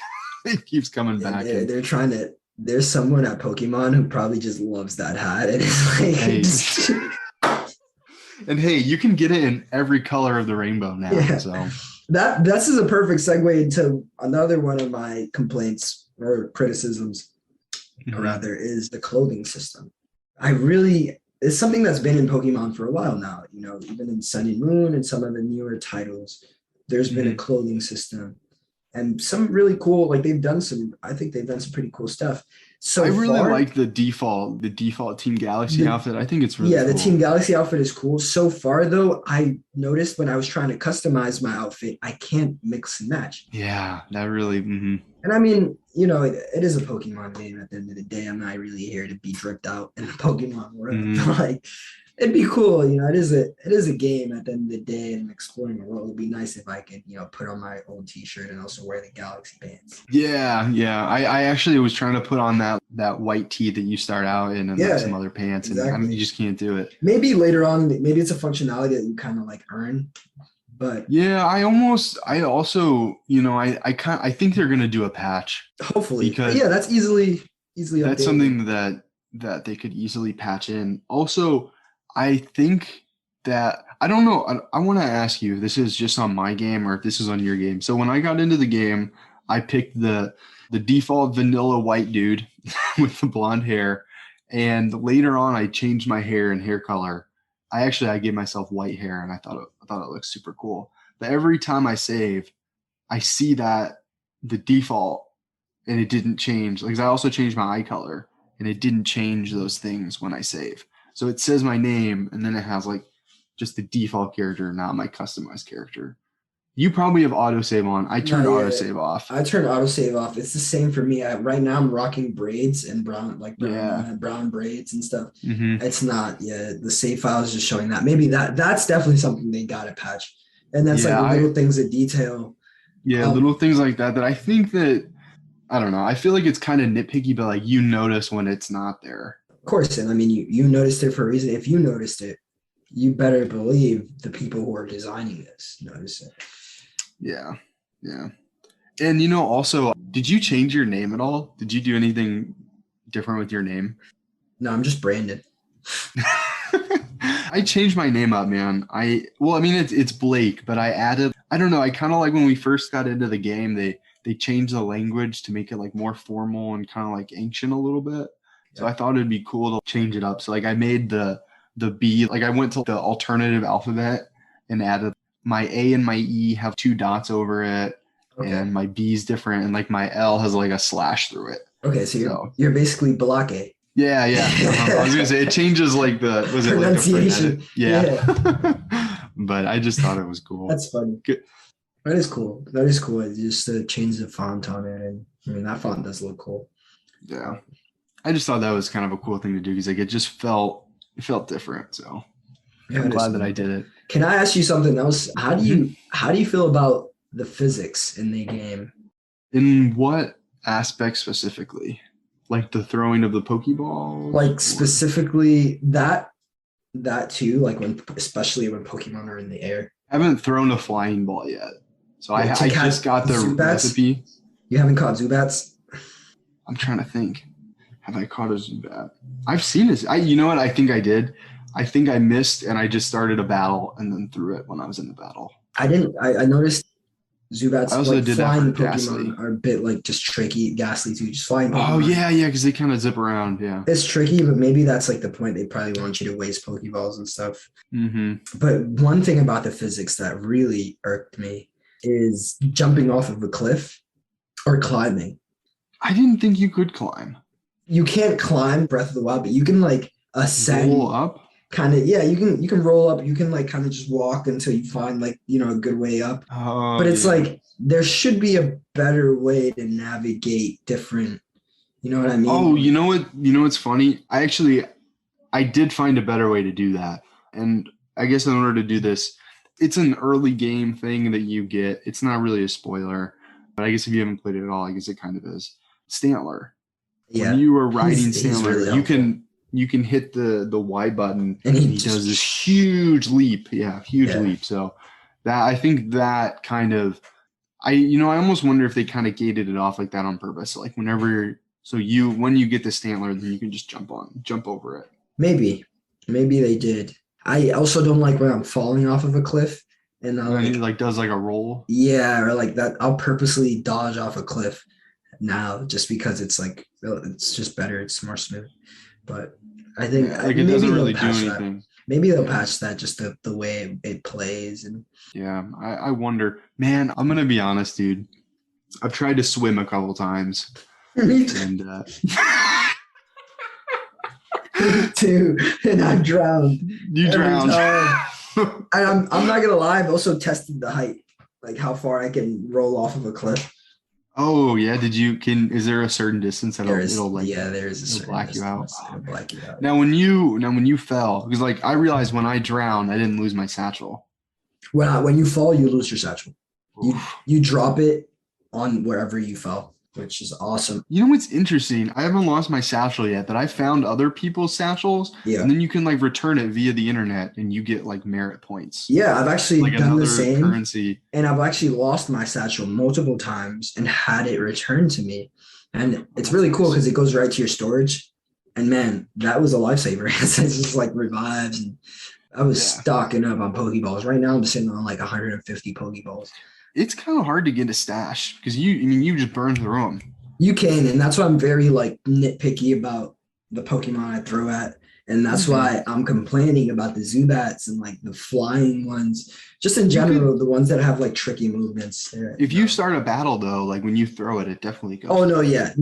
it keeps coming back. They're trying to. There's someone at Pokemon who probably just loves that hat, and it's like. And hey, you can get it in every color of the rainbow now. Yeah. So this is a perfect segue into another one of my complaints or criticisms, or rather, is the clothing system. It's something that's been in Pokemon for a while now. You know, even in Sun and Moon and some of the newer titles, there's been a clothing system, and some really cool. Like I think they've done some pretty cool stuff. So I really like the default Team Galaxy outfit. I think it's really cool. The Team Galaxy outfit is cool. So far, though, I noticed when I was trying to customize my outfit, I can't mix and match. Yeah, that really. Mm-hmm. And I mean, you know, it is a Pokemon game. At the end of the day, I'm not really here to be dripped out in the Pokemon world. Like, it'd be cool, you know. It is a game at the end of the day, and exploring the world. It'd be nice if I could, you know, put on my old T-shirt and also wear the Galaxy pants. Yeah. I actually was trying to put on that white tee that you start out in, and like some other pants, exactly. And I mean, you just can't do it. Maybe later on, maybe it's a functionality that you kind of like earn. But yeah, I also, you know, I think they're gonna do a patch. Hopefully, because that's easily. That's updated. something that they could easily patch in. Also, I think that I don't know. I want to ask you if this is just on my game or if this is on your game. So when I got into the game, I picked the default vanilla white dude with the blonde hair, and later on I changed my hair and hair color. I gave myself white hair, and I thought it looked super cool. But every time I save, I see that the default, and it didn't change. Like I also changed my eye color, and it didn't change those things when I save. So it says my name, and then it has like just the default character, not my customized character. You probably have autosave on. I turned autosave off. I turned autosave off. It's the same for me. Right now I'm rocking braids and brown braids and stuff. Mm-hmm. It's not, the save file is just showing that. Maybe that's definitely something they got to patch. And that's like the little things of detail. Yeah, little things like that I think that, I don't know. I feel like it's kind of nitpicky, but like you notice when it's not there. Of course. And I mean, you noticed it for a reason. If you noticed it, you better believe the people who are designing this notice it. Yeah. And, you know, also, did you change your name at all? Did you do anything different with your name? No, I'm just branded. I changed my name up, man. It's Blake, but I don't know. I kind of like when we first got into the game, they changed the language to make it like more formal and kind of like ancient a little bit. So I thought it'd be cool to change it up. So like I made the B, like I went to the alternative alphabet and added my A and my E have 2 dots over it, and my B is different, and like my L has like a slash through it. Okay, so you're basically Balake. Yeah. I was gonna say it changes like the pronunciation. But I just thought it was cool. That's funny. Good. That is cool. Just to change the font on it, and I mean that font does look cool. Yeah, I just thought that was kind of a cool thing to do because like it felt different. So I'm glad that I did it. Can I ask you something else? How do you feel about the physics in the game? In what aspect specifically? Like the throwing of the Pokeball? Like specifically that too, like especially when Pokemon are in the air. I haven't thrown a flying ball yet. So I just got the recipe. You haven't caught Zubats? I'm trying to think. Have I caught a Zubat? I've seen this. You know what? I think I did. I think I missed, and I just started a battle and then threw it when I was in the battle. I didn't. I noticed Zubats, I also like did that for flying Ghastly. Pokemon, are a bit like just tricky. Ghastly too, just flying Pokemon. Oh yeah, because they kind of zip around. Yeah. It's tricky, but maybe that's like the point. They probably want you to waste Pokeballs and stuff. Mm-hmm. But one thing about the physics that really irked me is jumping off of a cliff or climbing. I didn't think you could climb. You can't climb Breath of the Wild, but you can like ascend. Roll up. Kind of, yeah. You can roll up. You can like kind of just walk until you find like a good way up. Oh, but it's yeah. like there should be a better way to navigate different. You know what I mean? Oh, you know what? You know what's funny? I did find a better way to do that. And I guess in order to do this, it's an early game thing that you get. It's not really a spoiler, but I guess if you haven't played it at all, I guess it kind of is. Stantler. Yeah. When you are riding He's Stantler, really you can hit the Y button and he does this huge leap. Yeah, huge leap. So that I think that kind of I almost wonder if they kind of gated it off like that on purpose. So like when you get the Stantler, then you can just jump over it. Maybe they did. I also don't like when I'm falling off of a cliff and he like does like a roll. Yeah, or like that. I'll purposely dodge off a cliff now just because it's like it's just better. It's more smooth. But I think like it doesn't really do anything. Maybe they'll patch that just the way it plays. And yeah, I wonder. Man, I'm gonna be honest, dude. I've tried to swim a couple times, and too, and I drowned. You drowned. I'm not gonna lie. I've also tested the height, like how far I can roll off of a cliff. Oh yeah, is there a certain distance that it'll black you out? It'll black you out. Now when you fell, because like I realized when I drowned, I didn't lose my satchel. When you fall, you lose your satchel. You drop it on wherever you fell, which is awesome. You know what's interesting? I haven't lost my satchel yet, but I found other people's satchels, and then you can like return it via the internet, and you get like merit points. Yeah, I've actually like done the same currency, and I've actually lost my satchel multiple times and had it returned to me, and it's really cool because it goes right to your storage. And man, that was a lifesaver. It just like revives, and I was stocking up on Pokeballs. Right now, I'm sitting on like 150 Pokeballs. It's kind of hard to get a stash because you just burn through them. You can, and that's why I'm very like nitpicky about the Pokemon I throw at, and that's why I'm complaining about the Zubats and like the flying ones, just in general, the ones that have like tricky movements. If you start a battle though, like when you throw it, it definitely goes. Oh no, yeah.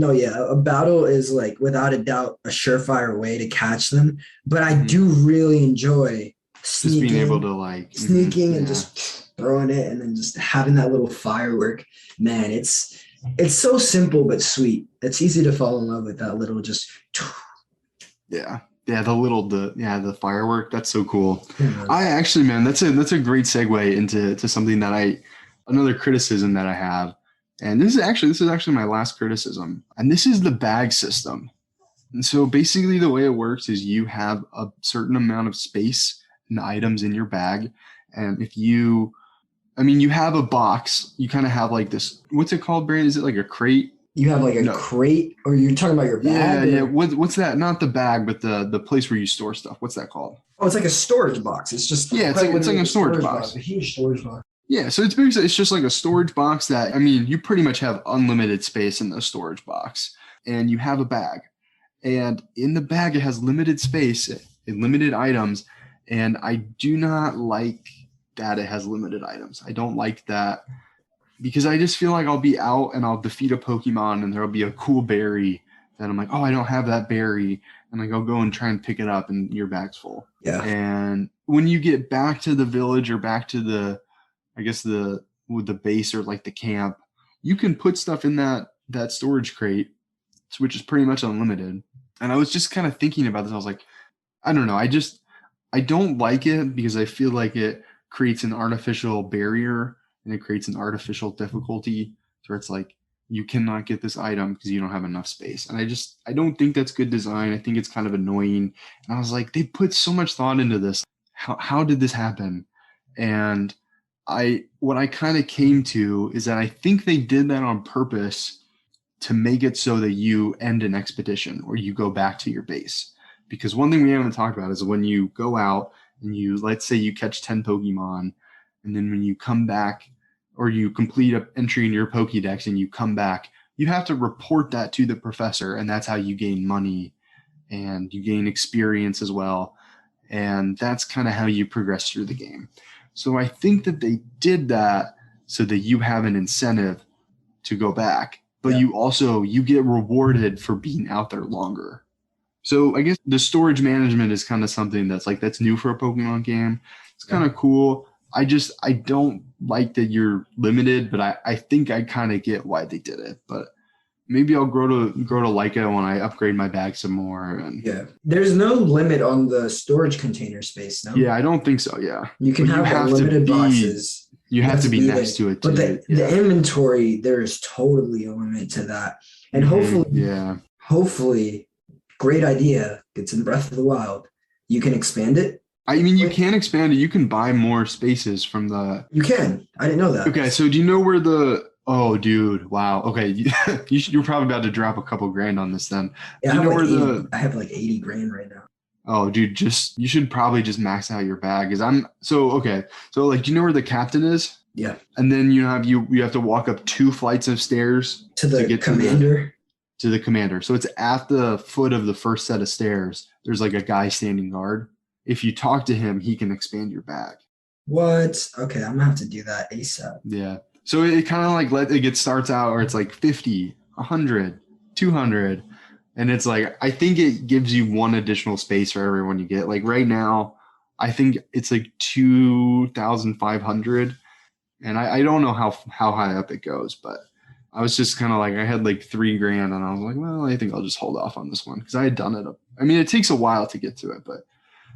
A battle is like without a doubt a surefire way to catch them, but I do really enjoy sneaking, just being able to like and just throwing it and then just having that little firework. Man, it's so simple but sweet. It's easy to fall in love with that little just the firework. That's so cool. I actually, man, that's a great segue into something that another criticism that I have. And this is actually my last criticism. And this is the bag system. And so basically the way it works is you have a certain amount of space and items in your bag. And if you have a box, you kind of have like this, what's it called, Brandon? Is it like a crate? You have like a crate, or you're talking about your bag? Yeah. What's that? Not the bag, but the place where you store stuff. What's that called? Oh, it's like a storage box. It's just it's like a storage box. A huge storage box. Yeah, so it's just like a storage box that, you pretty much have unlimited space in the storage box, and you have a bag, and in the bag it has limited space and limited items, and I do not like that it has limited items. I don't like that because I just feel like I'll be out and I'll defeat a Pokemon and there'll be a cool berry that I'm like, oh, I don't have that berry. And like, I'll go and try and pick it up and your bag's full. Yeah. And when you get back to the village or back to the base or like the camp, you can put stuff in that storage crate, which is pretty much unlimited. And I was just kind of thinking about this. I was like, I don't know. I don't like it because I feel like it creates an artificial barrier and it creates an artificial difficulty where it's like you cannot get this item because you don't have enough space. And I don't think that's good design. I think it's kind of annoying. And I was like, they put so much thought into this. How did this happen? And what I kind of came to is that I think they did that on purpose to make it so that you end an expedition or you go back to your base. Because one thing we haven't talked about is when you go out and let's say you catch 10 Pokemon, and then when you come back or you complete an entry in your Pokédex and you come back, you have to report that to the professor, and that's how you gain money and you gain experience as well. And that's kind of how you progress through the game. So I think that they did that so that you have an incentive to go back, but you get rewarded for being out there longer. So I guess the storage management is kind of something that's new for a Pokemon game. It's kind of cool. I don't like that you're limited, but I think I kind of get why they did it. But maybe I'll grow to like it when I upgrade my bag some more. And there's no limit on the storage container space. No. Yeah, I don't think so. Yeah, you can have limited boxes. You have to be next to it too. But the inventory, there's totally a limit to that. And hopefully, great idea. It's in Breath of the Wild. You can expand it. I mean, you can expand it. You can buy more spaces from the. You can. I didn't know that. Okay, so do you know where the? Oh, dude! Wow. Okay, you're probably about to drop a couple grand on this then. Yeah, I have like 80 grand right now. Oh, dude! You should probably just max out your bag. So like, do you know where the captain is? Yeah. And then you have to walk up 2 flights of stairs to the commander. To the commander. So it's at the foot of the first set of stairs. There's like a guy standing guard. If you talk to him, he can expand your bag. What? Okay, I'm gonna have to do that ASAP. Yeah. So it kind of like starts out where it's like 50, 100, 200. And it's like, I think it gives you 1 additional space for everyone you get. Like right now, I think it's like 2,500. And I don't know how high up it goes, but I was just kind of like, I had like 3 grand and I was like, well, I think I'll just hold off on this one because I had done it. I mean, it takes a while to get to it, but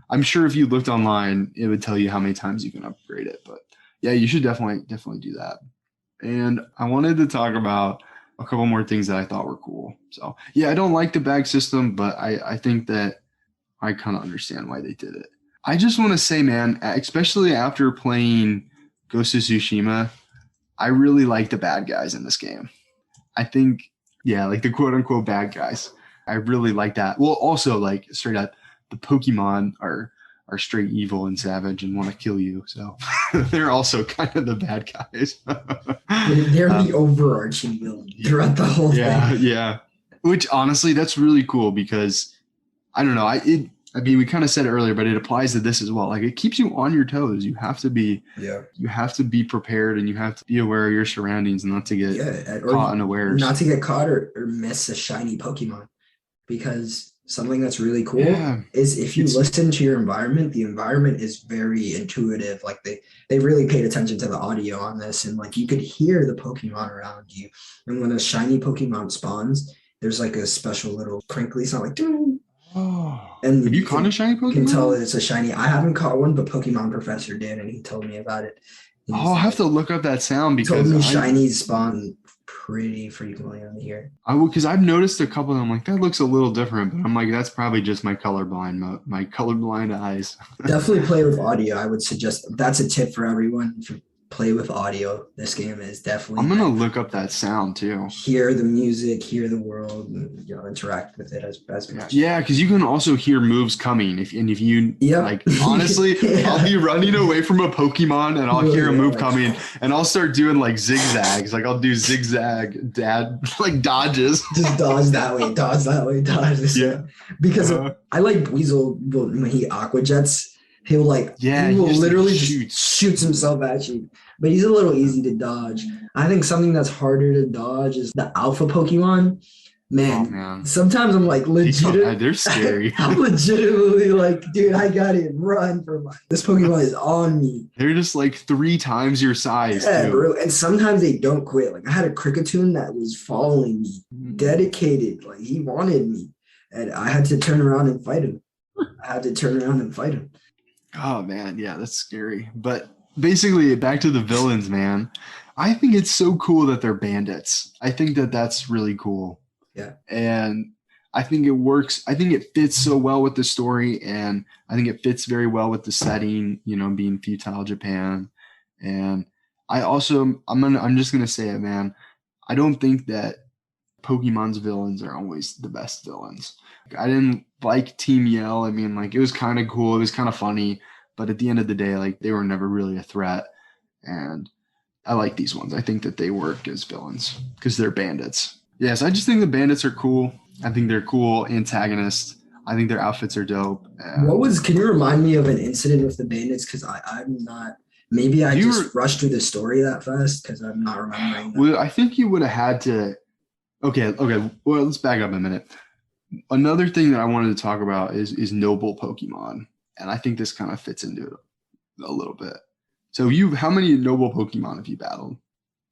I'm sure if you looked online, it would tell you how many times you can upgrade it. But yeah, you should definitely do that. And I wanted to talk about a couple more things that I thought were cool. So yeah, I don't like the bag system, but I think that I kind of understand why they did it. I just want to say, man, especially after playing Ghost of Tsushima, I really like the bad guys in this game. I think, like the quote unquote bad guys. I really like that. Well, also like straight up, the Pokemon are straight evil and savage and want to kill you. So they're also kind of the bad guys. They're the overarching villain throughout the whole thing. Yeah. Which honestly, that's really cool because I don't know. I mean, we kind of said it earlier, but it applies to this as well. Like it keeps you on your toes. You have to be prepared and you have to be aware of your surroundings and not to get caught unawares. Not to get caught or miss a shiny Pokemon. Because something that's really cool is if you listen to your environment, the environment is very intuitive. Like they really paid attention to the audio on this, and like you could hear the Pokemon around you. And when a shiny Pokemon spawns, there's like a special little crinkly sound, like doo. Oh, and have you caught a shiny Pokemon? You can tell it's a shiny. I haven't caught one, but Pokemon Professor did, and he told me about it. I'll have to look up that sound because he told me shinies spawn pretty frequently on here. Because I've noticed a couple of them. Like that looks a little different, but I'm like, that's probably just my colorblind eyes. Definitely play with audio. I would suggest that's a tip for everyone. Play with audio. This game is definitely. I'm gonna look up that sound too. Hear the music, hear the world, and interact with it as much. Yeah, because you can also hear moves coming. If you like, honestly, I'll be running away from a Pokemon and I'll hear a move coming, and I'll start doing like zigzags. Like I'll do zigzag like dodges. Just dodge that way, dodge that way, dodge this. Yeah, because I like Weasel when he aqua jets. He will literally just shoots himself at you. But he's a little easy to dodge. I think something that's harder to dodge is the alpha Pokemon. Man. Sometimes I'm like legit. They're scary. I'm legitimately like, dude, I gotta run this Pokemon is on me. They're just like 3 times your size. Yeah, bro. And sometimes they don't quit. Like I had a Kricketune that was following me, dedicated. Like he wanted me, and I had to turn around and fight him. Oh man, yeah, that's scary. But basically, back to the villains, man. I think it's so cool that they're bandits. I think that that's really cool. Yeah. And I think it works. I think it fits so well with the story, and I think it fits very well with the setting, being feudal Japan. And I'm just gonna say it, man. I don't think that Pokemon's villains are always the best villains. I didn't like Team Yell. I mean, like, it was kind of cool. It was kind of funny. But at the end of the day, like, they were never really a threat. And I like these ones. I think that they work as villains because they're bandits. Yes, I just think the bandits are cool. I think they're cool antagonists. I think their outfits are dope. Can you remind me of an incident with the bandits? Because I'm not, maybe I just rushed through the story that fast because I'm not remembering that. Well, I think you would have had to. Okay. Well, let's back up a minute. Another thing that I wanted to talk about is noble Pokemon. And I think this kind of fits into it a little bit. So how many noble Pokemon have you battled?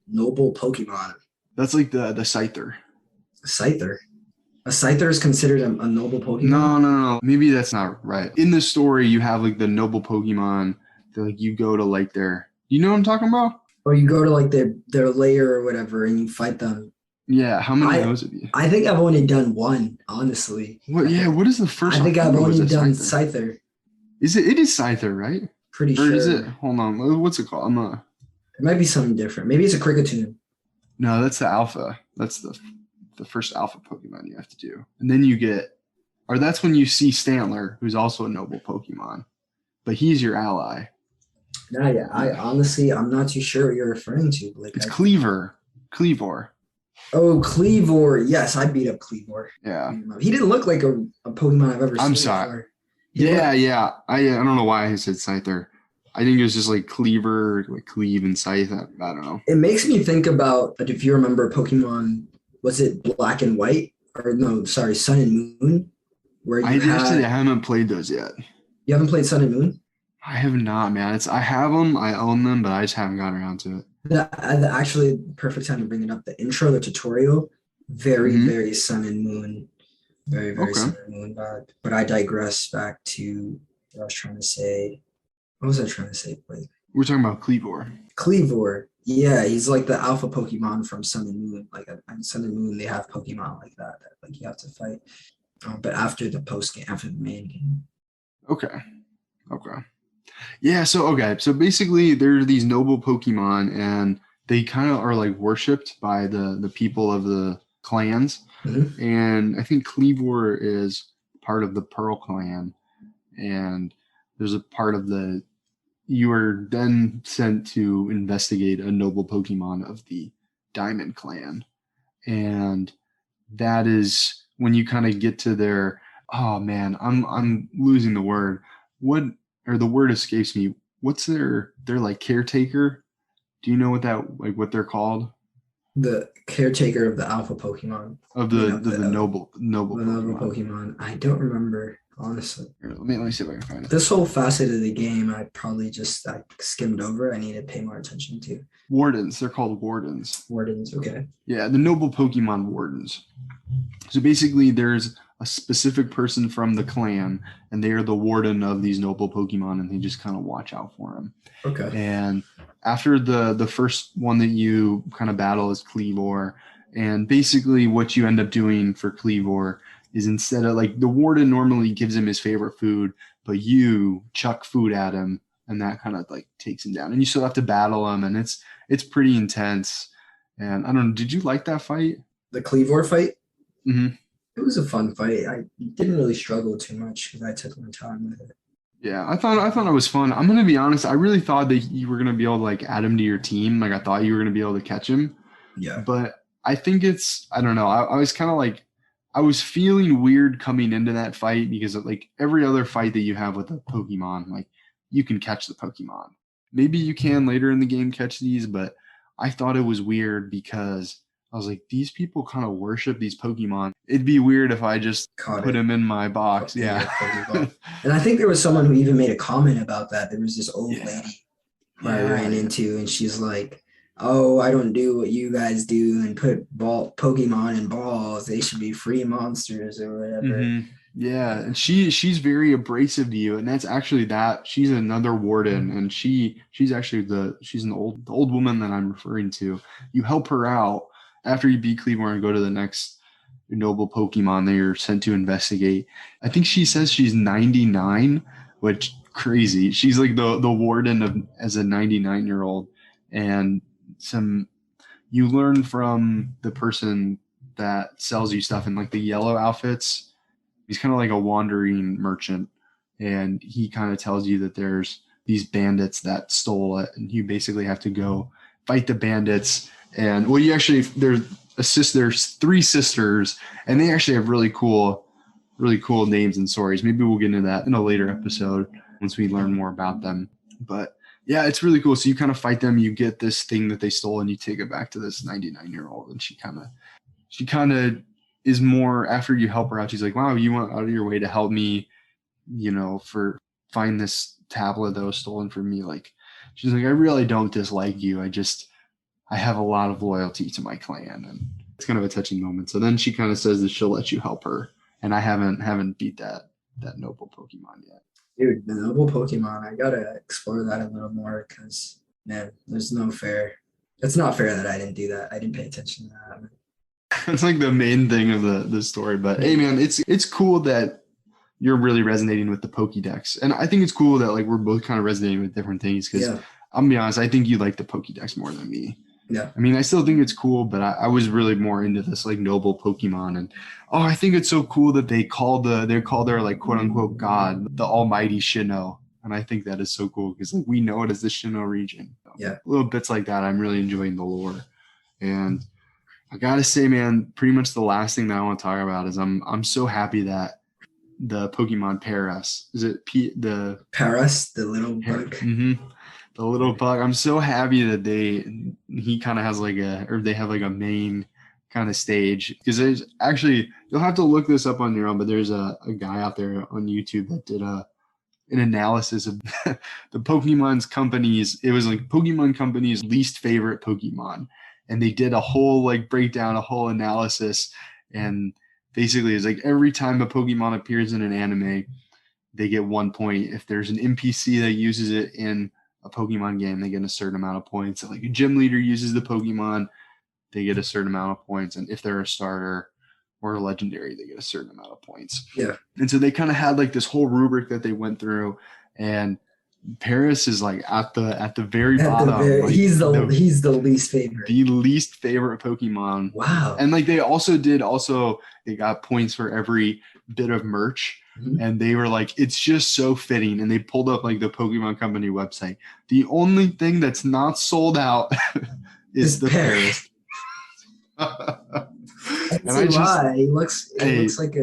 Noble Pokemon. That's like the Scyther. Scyther? A Scyther is considered a noble Pokemon? No. Maybe that's not right. In the story, you have like the noble Pokemon that like you go to like you know what I'm talking about? Or you go to like their lair or whatever and you fight them. Yeah, how many of those have you? I think I've only done one, honestly. What is the first one? I think I've only done Scyther. It is Scyther, right? Pretty sure. Or is it? Hold on. What's it called? It might be something different. Maybe it's a Kricketune. No, that's the alpha. That's the first alpha Pokemon you have to do. And then that's when you see Stantler, who's also a noble Pokemon. But he's your ally. No, yeah. I'm not too sure what you're referring to. Like, it's Cleavor. Oh, Cleavor. Yes, I beat up Cleavor. Yeah. He didn't look like a Pokemon I've ever seen. I'm sorry. Yeah. I don't know why I said Scyther. I think it was just like Cleaver, like Cleave and Scythe. I don't know. It makes me think about, if you remember Pokemon, was it Black and White? Or no, sorry, Sun and Moon? Where I haven't played those yet. You haven't played Sun and Moon? I have not, man. I have them, I own them, but I just haven't gotten around to it. Actually, perfect time to bring it up. The intro, the tutorial, very, very Sun and Moon. Very, very Sun and Moon vibe. But I digress back to what I was trying to say. What was I trying to say? Wait. We're talking about Cleavor. Cleavor. Yeah, he's like the alpha Pokemon from Sun and Moon. Like on Sun and Moon, they have Pokemon like that like you have to fight. But after the main game. Okay. Yeah, so basically there are these noble Pokemon and they kind of are like worshipped by the people of the clans. Mm-hmm. And I think Cleavor is part of the Pearl clan. And there's a part of you are then sent to investigate a noble Pokemon of the Diamond clan. And that is when you kind of get to their, oh man, I'm losing the word. The word escapes me. What's their like caretaker? Do you know what they're called? The caretaker of the alpha Pokemon. Of the noble Pokemon. I don't remember, honestly. Let me see if I can find it. This whole facet of the game, I probably just skimmed over. I need to pay more attention to. Wardens. They're called wardens. Wardens, okay. Yeah, the noble Pokemon wardens. So basically, there's a specific person from the clan, and they are the warden of these noble Pokemon, and they just kind of watch out for them. Okay. And after the first one that you kind of battle is Cleavor, and basically what you end up doing for Cleavor is instead of like the warden normally gives him his favorite food, but you chuck food at him, and that kind of like takes him down. And you still have to battle him, and it's pretty intense. And I don't know, did you like that fight? The Cleavor fight? Mm-hmm. It was a fun fight. I didn't really struggle too much because I took my time with it. Yeah, I thought it was fun. I'm gonna be honest. I really thought that you were gonna be able to like add him to your team. Like I thought you were gonna be able to catch him. Yeah. But I think I don't know. I was kind of like, I was feeling weird coming into that fight because of, like every other fight that you have with a Pokemon, like you can catch the Pokemon. Maybe you can later in the game catch these, but I thought it was weird because I was like, these people kind of worship these Pokemon. It'd be weird if I just put him in my box. Yeah. And I think there was someone who even made a comment about that. There was this old lady who I ran into, and she's like, oh, I don't do what you guys do and put Pokemon in balls. They should be free monsters or whatever. Mm-hmm. Yeah, and she's very abrasive to you, and that's actually she's another warden, and she's actually she's the old woman that I'm referring to. You help her out after you beat Cleavor and go to the next noble Pokemon that you're sent to investigate. I think she says she's 99, which crazy. She's like the warden as a 99-year-old, and you learn from the person that sells you stuff in like the yellow outfits. He's kind of like a wandering merchant, and he kind of tells you that there's these bandits that stole it, and you basically have to go fight the bandits. And well, you actually there's 3 sisters, and they actually have really cool names and stories. Maybe we'll get into that in a later episode once we learn more about them. But yeah, it's really cool. So you kind of fight them, you get this thing that they stole, and you take it back to this 99-year-old, and she kind of is more, after you help her out, she's like, wow, you went out of your way to help me, for find this tablet that was stolen from me. Like, she's like, I really don't dislike you. I have a lot of loyalty to my clan. And it's kind of a touching moment. So then she kind of says that she'll let you help her. And I haven't beat that noble Pokemon yet. Dude, the noble Pokemon, I gotta explore that a little more because, man, there's no fair. It's not fair that I didn't do that. I didn't pay attention to that. It's like the main thing of the story. But hey, man, it's cool that you're really resonating with the Pokédex. And I think it's cool that like we're both kind of resonating with different things because I'm gonna be honest, I think you like the Pokédex more than me. Yeah. I mean, I still think it's cool, but I was really more into this like noble Pokemon. And I think it's so cool that they call their like quote unquote god the almighty Sinnoh. And I think that is so cool because like we know it as the Sinnoh region. So, yeah. Little bits like that. I'm really enjoying the lore. And I gotta say, man, pretty much the last thing that I want to talk about is I'm so happy that the Pokemon Paras, is it the Paras, the little bug? Mm-hmm. The little bug. I'm so happy that he kind of has they have like a main kind of stage, because there's actually, you'll have to look this up on your own, but there's a guy out there on YouTube that did an analysis of the Pokemon's companies. It was like Pokemon Company's least favorite Pokemon. And they did a whole like breakdown, a whole analysis. And basically it's like every time a Pokemon appears in an anime, they get 1 point. If there's an NPC that uses it in a Pokemon game, they get a certain amount of points. If like a gym leader uses the Pokemon, they get a certain amount of points. And if they're a starter or a legendary, they get a certain amount of points. Yeah. And so they kind of had like this whole rubric that they went through, and Paras is like at the very bottom. He's the least favorite. The least favorite Pokemon. Wow. And like they got points for every bit of merch. Mm-hmm. And they were like, it's just so fitting. And they pulled up like the Pokemon Company website. The only thing that's not sold out is the Paras. And I see why. He looks like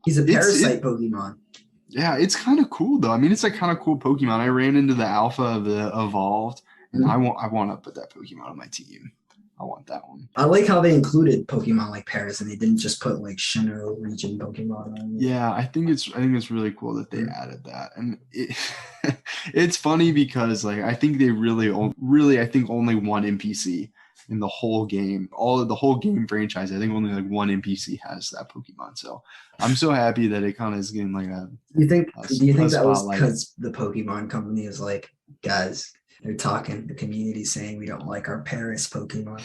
he's a parasite Pokemon. Yeah, it's kind of cool though. I mean, it's a kind of cool Pokemon. I ran into the alpha of the Evolved, and I want to put that Pokemon on my team. I want that one. I like how they included Pokemon like Paras, and they didn't just put like Sinnoh region Pokemon on it. Yeah, I think it's really cool that they added that, and it's funny because like I think they really I think only one NPC in the whole game, the whole game franchise, I think only like one NPC has that Pokemon. So I'm so happy that it kind of is getting like a. Do you think that was because the Pokemon Company is like, guys, they're talking, the community saying we don't like our Paras Pokemon.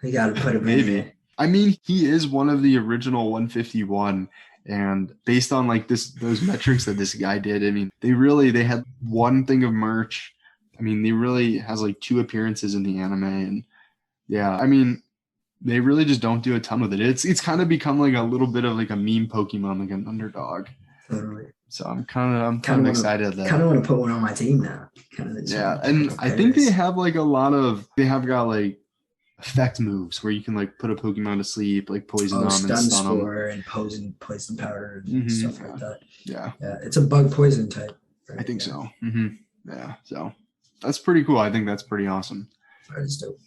We got to put him maybe. in. I mean, he is one of the original 151, and based on like those metrics that this guy did, I mean, they had one thing of merch. I mean, they really has like 2 appearances in the anime, and yeah, I mean, they really just don't do a ton with it. It's kind of become like a little bit of like a meme Pokemon, like an underdog. Totally. So I'm kind of excited that. Kind of want to put one on my team now. Yeah, and I think they have like they have got like effect moves where you can like put a Pokemon to sleep, like poison them and stun them, and poison powder and stuff like that. Yeah, it's a bug poison type. Right? I think so. Mm-hmm. Yeah, so that's pretty cool. I think that's pretty awesome. That is dope.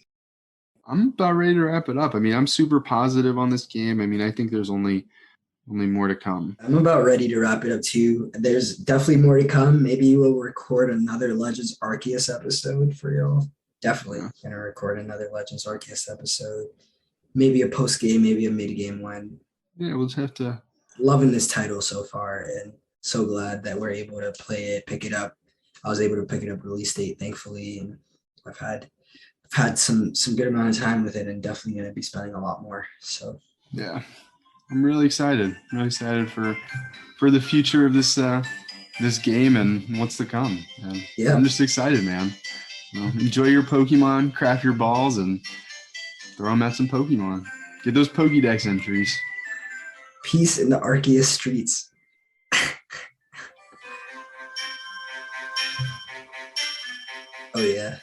I'm about ready to wrap it up. I mean, I'm super positive on this game. I mean, I think there's only more to come. I'm about ready to wrap it up too. There's definitely more to come. Maybe we'll record another Legends Arceus episode for y'all. Definitely gonna record another Legends Arceus episode. Maybe a post game, maybe a mid game one. Yeah, we'll just have to. Loving this title so far, and so glad that we're able to play it, pick it up. I was able to pick it up release date, thankfully, and I've had some good amount of time with it, and definitely going to be spending a lot more. So yeah, I'm really excited. For the future of this game and what's to come. And yeah, I'm just excited, man. Enjoy your Pokemon, craft your balls, and throw them at some Pokemon. Get those Pokédex entries. Peace in the Arceus streets. Oh yeah.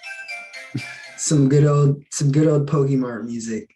Some good old Pokemon music.